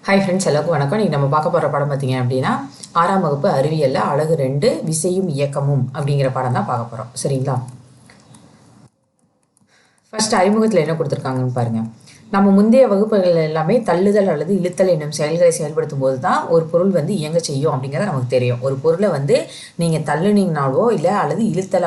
Hi friends, எல்லாருக்கும் வணக்கம். இன்றைக்கி நம்ம பார்க்க போகிற படம் பார்த்தீங்க அப்படின்னா 6ஆம் வகுப்பு அறிவியலில் அழகு 2 விசையும் இயக்கமும் அப்படிங்கிற படம் தான் பார்க்க போகிறோம். சரிங்களா? ஃபர்ஸ்ட் அறிமுகத்தில் என்ன கொடுத்துருக்காங்கன்னு பாருங்கள். நம்ம முந்தைய வகுப்புகள் எல்லாமே தள்ளுதல் அல்லது இழுத்தல் என்னும் செயல்களை செயல்படுத்தும் போது தான் ஒரு பொருள் வந்து இயங்க செய்யும் அப்படிங்கிறது நமக்கு தெரியும். ஒரு பொருளை வந்து நீங்கள் தள்ளுனீங்கனாலோ இல்லை அல்லது இழுத்தல்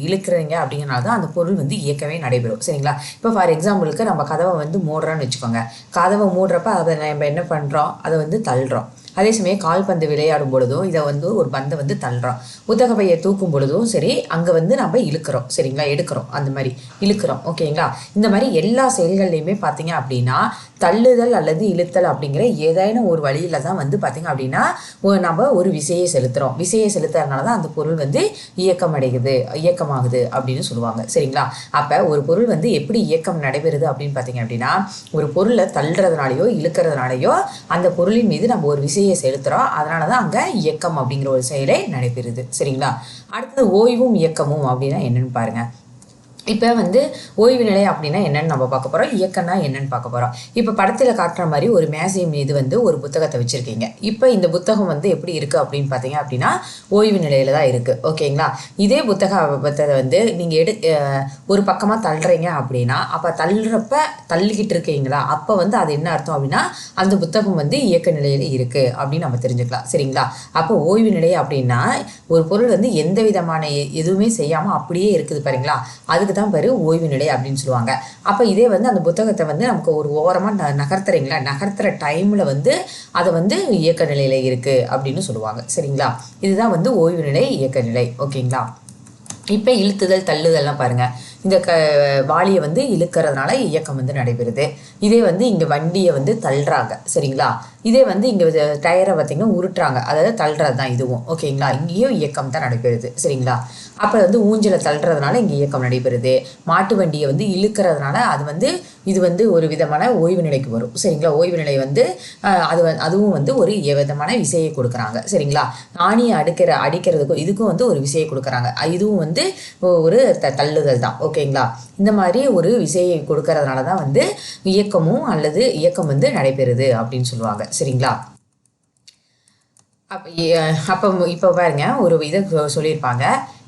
இழுக்கிறீங்க அப்படிங்கிறனால தான் அந்த பொருள் வந்து இயக்கவே நடைபெறும். சரிங்களா? இப்போ ஃபார் எக்ஸாம்பிளுக்கு நம்ம கதவை வந்து மூடுறோன்னு வச்சுக்கோங்க. கதவை மூடுறப்ப அதை நம்ம என்ன பண்ணுறோம்? அதை வந்து தள்ளுறோம். அதே சமயம் கால்பந்து விளையாடும் பொழுதும் இதை வந்து ஒரு பந்தை வந்து தள்ளுறோம். புத்தக பையை தூக்கும் பொழுதும் சரி, அங்கே வந்து நம்ம இழுக்கிறோம். சரிங்களா? எடுக்கிறோம். அந்த மாதிரி இழுக்கிறோம். ஓகேங்களா? இந்த மாதிரி எல்லா செயல்கள்லையுமே பார்த்தீங்க அப்படின்னா தள்ளுதல் அல்லது இழுத்தல் அப்படிங்கிற ஏதேனும் ஒரு வழியில தான் வந்து பார்த்தீங்க அப்படின்னா நம்ம ஒரு விசையை செலுத்துகிறோம். விசையை செலுத்துறதுனால தான் அந்த பொருள் வந்து இயக்கமாகுது அப்படின்னு சொல்லுவாங்க. சரிங்களா? அப்போ ஒரு பொருள் வந்து எப்படி இயக்கம் நடைபெறுது அப்படின்னு பார்த்தீங்க அப்படின்னா, ஒரு பொருளை தள்ளுறதுனாலையோ இழுக்கிறதுனாலையோ அந்த பொருளின் மீது நம்ம ஒரு விசையை செலுத்துகிறோம். அதனால தான் அங்கே இயக்கம் அப்படிங்கிற ஒரு செயலை நடைபெறுது. சரிங்களா? அடுத்தது ஓய்வும் இயக்கமும் அப்படின்னா என்னன்னு பாருங்க. இப்போ வந்து ஓய்வு நிலை அப்படின்னா என்னென்னு நம்ம பார்க்க போகிறோம். இயக்கம்னா என்னென்னு பார்க்க போகிறோம். இப்போ படத்தில் காட்டுற மாதிரி ஒரு மேசை மீது வந்து ஒரு புத்தகத்தை வச்சுருக்கீங்க. இப்போ இந்த புத்தகம் வந்து எப்படி இருக்குது அப்படின்னு பார்த்தீங்க அப்படின்னா ஓய்வு நிலையில் தான் இருக்குது. ஓகேங்களா? இதே புத்தகத்தை வந்து நீங்கள் ஒரு பக்கமாக தள்ளுறீங்க அப்படின்னா, அப்போ தள்ளிக்கிட்டு இருக்கீங்களா, அப்போ வந்து அது என்ன அர்த்தம் அப்படின்னா அந்த புத்தகம் வந்து இயக்க நிலையில் இருக்குது அப்படின்னு நம்ம தெரிஞ்சுக்கலாம். சரிங்களா? அப்போ ஓய்வு நிலை அப்படின்னா ஒரு பொருள் வந்து எந்த விதமான எதுவுமே செய்யாமல் அப்படியே இருக்குது பாருங்களா, அதுக்கு தான் பேர் ஓய்வு நிலை அப்படின்னு சொல்லுவாங்க. அப்போ இதே வந்து அந்த புத்தகத்தை வந்து நமக்கு ஒரு ஓரமாக நகர்த்துறீங்களா, நகர்த்துற டைமில் வந்து அதை வந்து இயக்க நிலையில் இருக்குது அப்படின்னு சொல்லுவாங்க. சரிங்களா? இதுதான் வந்து ஓய்வு நிலை, இயக்க நிலை. ஓகேங்களா? இப்போ இழுத்துதல் தள்ளுதல்லாம் பாருங்கள். இந்த வாளியை வந்து இழுக்கிறதுனால இயக்கம் வந்து நடைபெறுது. இதே வந்து இங்கே வண்டியை வந்து தள்ளுறாங்க. சரிங்களா? இதே வந்து இங்கே டயரை பார்த்திங்கன்னா உருட்டுறாங்க, அதாவது தள்ளுறது தான் இதுவும். ஓகேங்களா? இங்கேயும் இயக்கம் தான் நடைபெறுது. சரிங்களா? அப்போ வந்து ஊஞ்சலை தள்ளுறதுனால இங்கே இயக்கம் நடைபெறுது. மாட்டு வண்டியை வந்து இழுக்கிறதுனால இது வந்து ஒரு விதமான ஓய்வு நிலைக்கு வரும். சரிங்களா? ஓய்வு நிலை வந்து அதுவும் வந்து ஒரு விதமான விசையை கொடுக்குறாங்க. சரிங்களா? ஆணியை அடிக்கிறதுக்கும் இதுக்கும் வந்து ஒரு விசையை கொடுக்குறாங்க. இதுவும் வந்து ஒரு தள்ளுதல் தான். ஓகேங்களா? இந்த மாதிரி ஒரு விசையை கொடுக்கறதுனால தான் வந்து இயக்கம் வந்து நடைபெறுது அப்படின்னு சொல்லுவாங்க. சரிங்களா? இப்போ பாருங்க, ஒரு இதை சொல்லியிருப்பாங்க.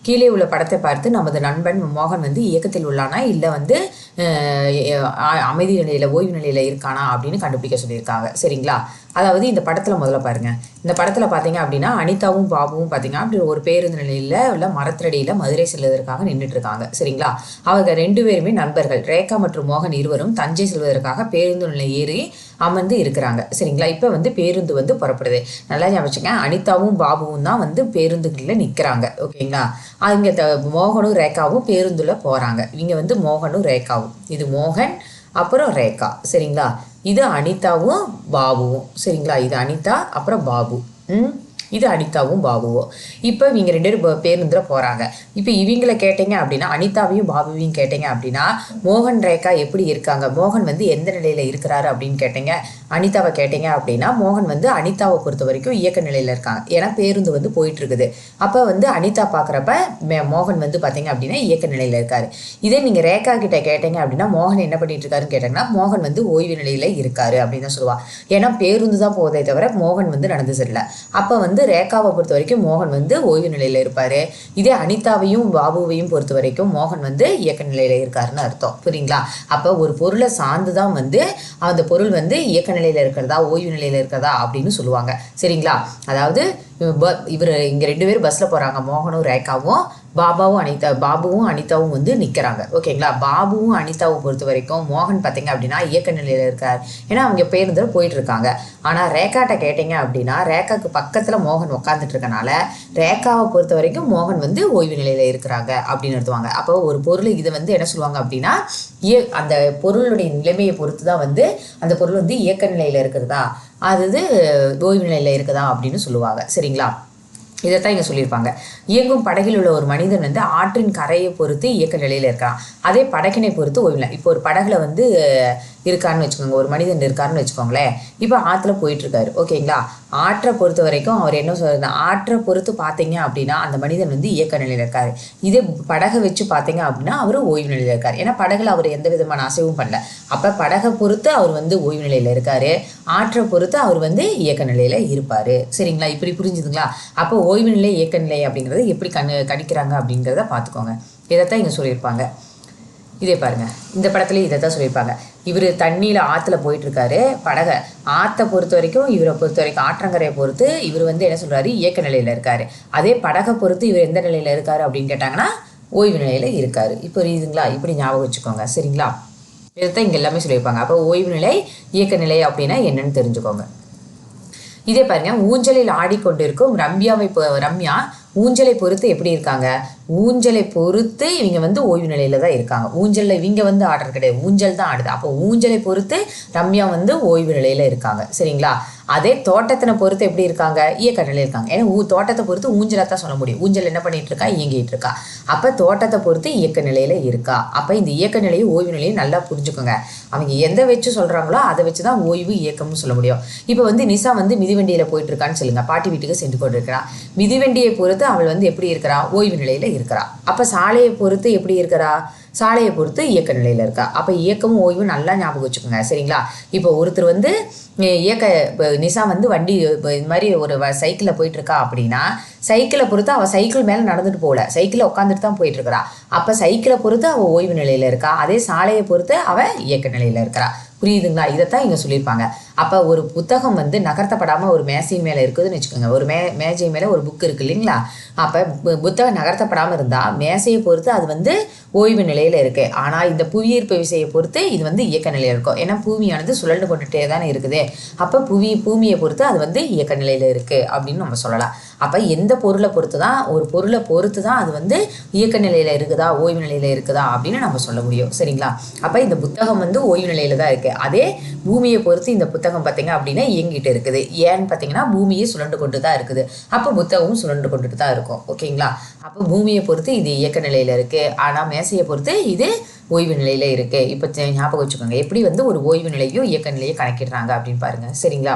கீழே உள்ள படத்தை பார்த்து நமது நண்பன் மோகன் வந்து இயக்கத்தில் உள்ளானா இல்லை வந்து அமைதி நிலையில் ஓய்வு நிலையில் இருக்கானா அப்படின்னு கண்டுபிடிக்க சொல்லியிருக்காங்க. சரிங்களா? அதாவது இந்த படத்தில் முதல்ல பாருங்கள். இந்த படத்தில் பார்த்தீங்க அப்படின்னா அனிதாவும் பாபுவும் பார்த்தீங்கன்னா அப்படி ஒரு பேருந்து நிலையில் உள்ள மரத்தடியில் மதுரை செல்வதற்காக நின்றுட்டு இருக்காங்க. சரிங்களா? அவங்க 2 பேருமே நண்பர்கள். ரேகா மற்றும் மோகன் இருவரும் தஞ்சை செல்வதற்காக பேருந்து நிலை ஏறி அமர்ந்து இருக்கிறாங்க. சரிங்களா? இப்போ வந்து பேருந்து வந்து புறப்படுது. நல்லா ஞாபகம், அனிதாவும் பாபுவும் தான் வந்து பேருந்துகளில் நிற்கிறாங்க. ஓகேங்களா? அங்கே மோகனும் ரேகாவும் பேருந்துல போகிறாங்க. இவங்க வந்து மோகனும் ரேகாவும். இது மோகன், அப்புறம் ரேகா. சரிங்களா? இது அனிதாவும் பாபுவும். சரிங்களா? இது அனிதா, அப்புறம் பாபு. இது அனிதாவும் பாபுவும். இப்போ இவங்க 2 பேரும் பேருந்தில் போகிறாங்க. இப்போ இவங்களை கேட்டீங்க அப்படின்னா, அனிதாவையும் பாபுவையும் கேட்டீங்க அப்படின்னா மோகன் ரேகா எப்படி இருக்காங்க, மோகன் வந்து எந்த நிலையில் இருக்கிறாரு அப்படின்னு கேட்டீங்க. அனிதாவை கேட்டீங்க அப்படின்னா மோகன் வந்து அனிதாவை பொறுத்த வரைக்கும் இயக்க நிலையில் இருக்காங்க. ஏன்னா பேருந்து வந்து போயிட்டு இருக்குது. அப்போ வந்து அனிதா பார்க்குறப்ப மோகன் வந்து பார்த்தீங்க அப்படின்னா இயக்க நிலையில் இருக்காரு. இதே நீங்கள் ரேகா கிட்ட கேட்டீங்க அப்படின்னா மோகன் என்ன பண்ணிட்டு இருக்காருன்னு கேட்டாங்கன்னா மோகன் வந்து ஓய்வு நிலையில் இருக்காரு அப்படின்னு தான் சொல்லுவாள். ஏன்னா பேருந்து தான் போவதே தவிர மோகன் வந்து நடந்து செல்லல. அப்போ வந்து ரேகாவை பொறுத்த வரைக்கும் மோகன் வந்து ஓய்வு நிலையில் இருப்பார். இதே அனிதாவையும் பாபுவையும் பொறுத்த வரைக்கும் மோகன் வந்து இயக்க நிலையில் இருக்காருன்னு அர்த்தம். புரியுங்களா? அப்போ ஒரு பொருளை சார்ந்து தான் வந்து அந்த பொருள் வந்து இயக்க நிலையில் இருக்கிறதா ஓய்வு நிலையில் இருக்கிறதா அப்படின்னு சொல்லுவாங்க. சரிங்களா? அதாவது இங்கே 2 பேரும் பஸ்ஸில் போகிறாங்க. மோகனும் ரேகாவும் பாபுவும் அனிதாவும் வந்து நிற்கிறாங்க. ஓகேங்களா? பாபுவும் அனிதாவும் பொறுத்த வரைக்கும் மோகன் பார்த்தீங்க அப்படின்னா இயக்க நிலையில் இருக்கார். ஏன்னா அவங்க பேருந்தில் போயிட்டு இருக்காங்க. ஆனால் ரேகாட்ட கேட்டீங்க அப்படின்னா ரேகாவுக்கு பக்கத்தில் மோகன் உட்காந்துட்டு இருக்கனால ரேகாவை பொறுத்த வரைக்கும் மோகன் வந்து ஓய்வு நிலையில் இருக்கிறாங்க அப்படின்னு எடுத்துவாங்க. அப்போ ஒரு பொருள் இதை வந்து என்ன சொல்லுவாங்க அப்படின்னா அந்த பொருளுடைய நிலைமையை பொறுத்து தான் வந்து அந்த பொருள் வந்து இயக்க நிலையில் இருக்கிறதா அது ஓய்வு நிலையில் இருக்குதா அப்படின்னு சொல்லுவாங்க. சரிங்களா? இதைத்தான் இங்கே சொல்லியிருப்பாங்க. இயங்கும் படகில் உள்ள ஒரு மனிதன் வந்து ஆற்றின் கரையை பொறுத்து இயக்க நிலையில் இருக்கான். அதே படகினை பொறுத்து ஓய்வு நிலை. இப்போ ஒரு படகுல வந்து இருக்காருன்னு வச்சுக்கோங்க, ஒரு மனிதன் இருக்காருன்னு வச்சுக்கோங்களேன். இப்போ ஆற்றுல போயிட்டுருக்காரு, ஓகேங்களா. ஆற்றை பொறுத்த வரைக்கும் அவர் என்ன சொல்கிறது, ஆற்றை பொறுத்து பார்த்தீங்க அப்படின்னா அந்த மனிதன் வந்து இயக்க நிலையில் இருக்கார். இதே படகை வச்சு பார்த்தீங்க அப்படின்னா அவர் ஓய்வு நிலையில் இருக்கார். ஏன்னா படகுல அவர் எந்த விதமான அசைவும் பண்ணல. அப்போ படகை பொறுத்து அவர் வந்து ஓய்வு நிலையில் இருக்கார், ஆற்றை பொறுத்து அவர் வந்து இயக்க நிலையில் இருப்பார். சரிங்களா, இப்படி புரிஞ்சுதுங்களா. அப்போ ஓய்வு நிலை இயக்க நிலை அப்படிங்கிறது எப்படி கணிக்கிறாங்க அப்படிங்கிறத பார்த்துக்கோங்க. இதைத்தான் இங்கே சொல்லியிருப்பாங்க. இதே பாருங்க, இந்த படத்துலேயே இதை தான் சொல்லியிருப்பாங்க. இவர் தண்ணியில் ஆற்றுல போயிட்டுருக்காரு, படகை ஆற்றை பொறுத்த வரைக்கும் இவரை பொறுத்த வரைக்கும் ஆற்றங்கரையை பொறுத்து இவர் வந்து என்ன சொல்கிறாரு, இயக்க நிலையில் இருக்கார். அதே படகை பொறுத்து இவர் எந்த நிலையில் இருக்கார் அப்படின்னு கேட்டாங்கன்னா ஓய்வு நிலையில் இருக்கார். இப்போ இதுங்களா, இப்படி ஞாபகம் வச்சுக்கோங்க. சரிங்களா, இதைத்தான் இங்கே எல்லாமே சொல்லியிருப்பாங்க. அப்போ ஓய்வு நிலை இயக்க நிலை அப்படின்னா என்னன்னு தெரிஞ்சுக்கோங்க. இதே பாருங்க, ஊஞ்சலில் ஆடிக்கொண்டிருக்கும் ரம்யா ஊஞ்சலை பொறுத்து எப்படி இருக்காங்க, ஊஞ்சலை பொறுத்து இவங்க வந்து ஓய்வு நிலையில தான் இருக்காங்க. ஊஞ்சலில் இவங்க வந்து ஆடுறது கிடையாது, ஊஞ்சல் தான் ஆடுது. அப்போ ஊஞ்சலை பொறுத்து ரம்யா வந்து ஓய்வு நிலையில இருக்காங்க. சரிங்களா. அதே தோட்டத்தினை பொறுத்து எப்படி இருக்காங்க, இயக்க நிலையில் இருக்காங்க. ஏன்னா தோட்டத்தை பொறுத்து ஊஞ்சலை தான் சொல்ல முடியும். ஊஞ்சல் என்ன பண்ணிட்டு இருக்கா, இயங்கிட்டு இருக்கா. அப்போ தோட்டத்தை பொறுத்து இயக்க நிலையில இருக்கா. அப்போ இந்த இயக்க நிலையும் ஓய்வு நிலையும் நல்லா புரிஞ்சுக்கோங்க. அவங்க எதை வச்சு சொல்றாங்களோ அதை வச்சு தான் ஓய்வு இயக்கம்னு சொல்ல முடியும். இப்போ வந்து நிசா வந்து மிதிவண்டியில போயிட்டு இருக்கான்னு சொல்லுங்க, பாட்டி வீட்டுக்கு சென்று கொண்டு இருக்கிறா. மிதிவண்டியை பொறுத்து அவள் வந்து எப்படி இருக்கிறா, ஓய்வு நிலையில இருக்கிறா. அப்ப சாலையை பொறுத்து எப்படி இருக்கிறா, சாலையை பொறுத்து இயக்க நிலையில இருக்கா. அப்ப இயக்கமும் ஓய்வும் நல்லா ஞாபகம் வச்சுக்கோங்க. சரிங்களா. இப்போ ஒருத்தர் வந்து நிசா வந்து வண்டி இது மாதிரி ஒரு சைக்கிளில் போயிட்டு இருக்கா அப்படின்னா சைக்கிளை பொறுத்து அவள் சைக்கிள் மேலே நடந்துட்டு போகல, சைக்கிளில் உட்காந்துட்டு தான் போயிட்டு இருக்கிறா. அப்போ சைக்கிளை பொறுத்து அவள் ஓய்வு நிலையில இருக்கா, அதே சாலையை பொறுத்து அவள் இயக்க நிலையில இருக்கிறா. புரியுதுங்களா. இதைத்தான் இங்கே சொல்லியிருப்பாங்க. அப்போ ஒரு புத்தகம் வந்து நகர்த்தப்படாமல் ஒரு மேசையின் மேலே இருக்குதுன்னு வச்சுக்கோங்க, ஒரு மேஜை மேலே ஒரு புக் இருக்குது இல்லைங்களா. அப்போ புத்தகம் நகர்த்தப்படாமல் இருந்தால் மேசையை பொறுத்து அது வந்து ஓய்வு நிலையில் இருக்குது. ஆனால் இந்த புவியீர்ப்பு விசையை பொறுத்து இது வந்து இயக்க நிலையில் இருக்கும். ஏன்னா பூமியானது சுழண்டு கொண்டுட்டே தானே இருக்குது. அப்போ பூமியை பொறுத்து அது வந்து இயக்க நிலையில் இருக்குது அப்படின்னு நம்ம சொல்லலாம். அப்போ எந்த பொருளை பொறுத்து தான், ஒரு பொருளை பொறுத்து தான் அது வந்து இயக்க நிலையில் இருக்குதா ஓய்வு நிலையில் இருக்குதா அப்படின்னு நம்ம சொல்ல முடியும். சரிங்களா. அப்போ இந்த புத்தகம் வந்து ஓய்வு நிலையில் தான் இருக்குது. அதே பூமியை பொறுத்து இந்த புத்தகம் பார்த்தீங்க அப்படின்னா இயங்கிட்டு இருக்குது. ஏன்னு பார்த்தீங்கன்னா பூமியை சுழண்டு கொண்டு தான் இருக்குது. அப்போ புத்தகமும் சுழண்டு கொண்டுட்டு தான் இருக்கும். ஓகேங்களா. அப்போ பூமியை பொறுத்து இது இயக்க நிலையில் இருக்குது, ஆனால் மேசையை பொறுத்து இது ஓய்வு நிலையில் இருக்குது. இப்போ ஞாபகம் வச்சுக்கோங்க எப்படி வந்து ஒரு ஓய்வு நிலையும் இயக்க நிலையும் கணக்கிடுறாங்க அப்படின்னு பாருங்க. சரிங்களா.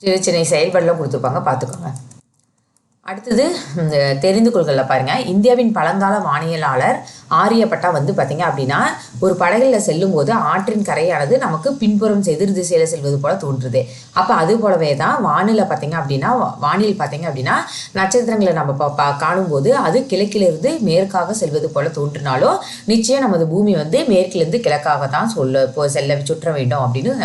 சின்ன சின்ன செயல்பாடுலாம் கொடுத்துருப்பாங்க, பார்த்துக்கோங்க. அடுத்தது தெரிந்து கொள்கல பாருங்க. இந்தியாவின் பழங்கால வானியலாளர் ஆரியப்பட்டா வந்து பார்த்தீங்க அப்படின்னா ஒரு படகுல செல்லும் போது ஆற்றின் கரையானது நமக்கு பின்புறம் எதிர் திசையில செல்வது போல தோன்றுது. அப்போ அது போலவே தான் வானிலை பார்த்தீங்க அப்படின்னா நட்சத்திரங்களை நம்ம காணும்போது அது கிழக்கிலிருந்து மேற்காக செல்வது போல தோன்றினாலும் நிச்சயம் நமது பூமி வந்து மேற்கிலிருந்து கிழக்காக தான் செல்ல சுற்ற வேண்டும் அப்படின்னு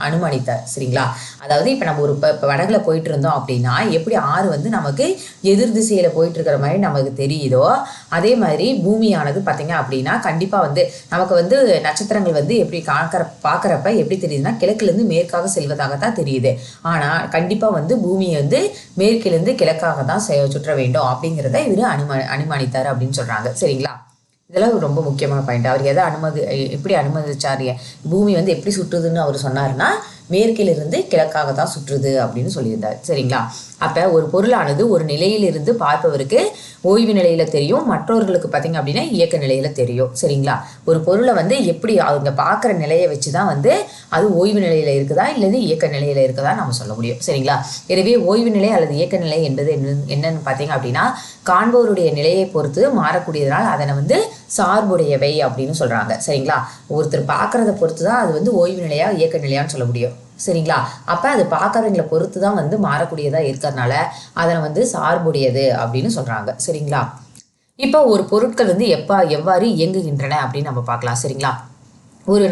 அனுமானித்தார். சரிங்களா. அதாவது இப்போ நம்ம ஒரு படகுல போயிட்டு இருந்தோம் அப்படின்னா எப்படி ஆறு வந்து நமக்கு எதிர் திசையில போயிட்டு இருக்கிற மாதிரி நமக்கு தெரியுதோ அதே மாதிரி பூமியானது பார்த்தீங்க அப்படின்னா கண்டிப்பாக வந்து நமக்கு வந்து நட்சத்திரங்கள் வந்து எப்படி பார்க்குறப்ப எப்படி தெரியுதுன்னா கிழக்கிலிருந்து மேற்காக செல்வதாகத்தான் தெரியுது. ஆனால் கண்டிப்பாக வந்து பூமியை வந்து மேற்கிலிருந்து கிழக்காக தான் சுற்ற வேண்டும் அப்படிங்கிறத இவர் அனுமானித்தார் அப்படின்னு சொல்கிறாங்க. சரிங்களா. இதெல்லாம் ரொம்ப முக்கியமான பாயிண்ட். அவர் எப்படி அனுமதிச்சார், பூமி வந்து எப்படி சுற்றுதுன்னு அவர் சொன்னார்னா மேற்கிலிருந்து கிழக்காக தான் சுற்றுது அப்படின்னு சொல்லியிருந்தார். சரிங்களா. அப்போ ஒரு பொருளானது ஒரு நிலையிலிருந்து பார்ப்பவருக்கு ஓய்வு நிலையில தெரியும், மற்றவர்களுக்கு பார்த்தீங்க அப்படின்னா இயக்க நிலையில தெரியும். சரிங்களா. ஒரு பொருளை வந்து எப்படி அவங்க பார்க்குற நிலையை வச்சு தான் வந்து அது ஓய்வு நிலையில இருக்குதா இல்லது இயக்க நிலையில இருக்குதா நம்ம சொல்ல முடியும். சரிங்களா. எனவே ஓய்வு நிலை அல்லது இயக்க நிலை என்பது என்னன்னு பார்த்தீங்க அப்படின்னா காண்பவருடைய நிலையை பொறுத்து மாறக்கூடியதுனால் அதனை வந்து சார்புடையவை அப்படின்னு சொல்றாங்க. சரிங்களா. ஒருத்தர் பார்க்கறத பொறுத்து தான் அது வந்து ஓய்வு நிலையா இயக்க நிலையான்னு சொல்ல முடியும். சரிங்களா. அப்போ அது பார்க்கறவங்களை பொறுத்து தான் வந்து மாறக்கூடியதாக இருக்கிறதுனால அதனை வந்து சார்புடையது அப்படின்னு சொல்கிறாங்க. சரிங்களா. இப்போ ஒரு பொருட்கள் வந்து எவ்வாறு இயங்குகின்றன அப்படின்னு நம்ம பார்க்கலாம். சரிங்களா.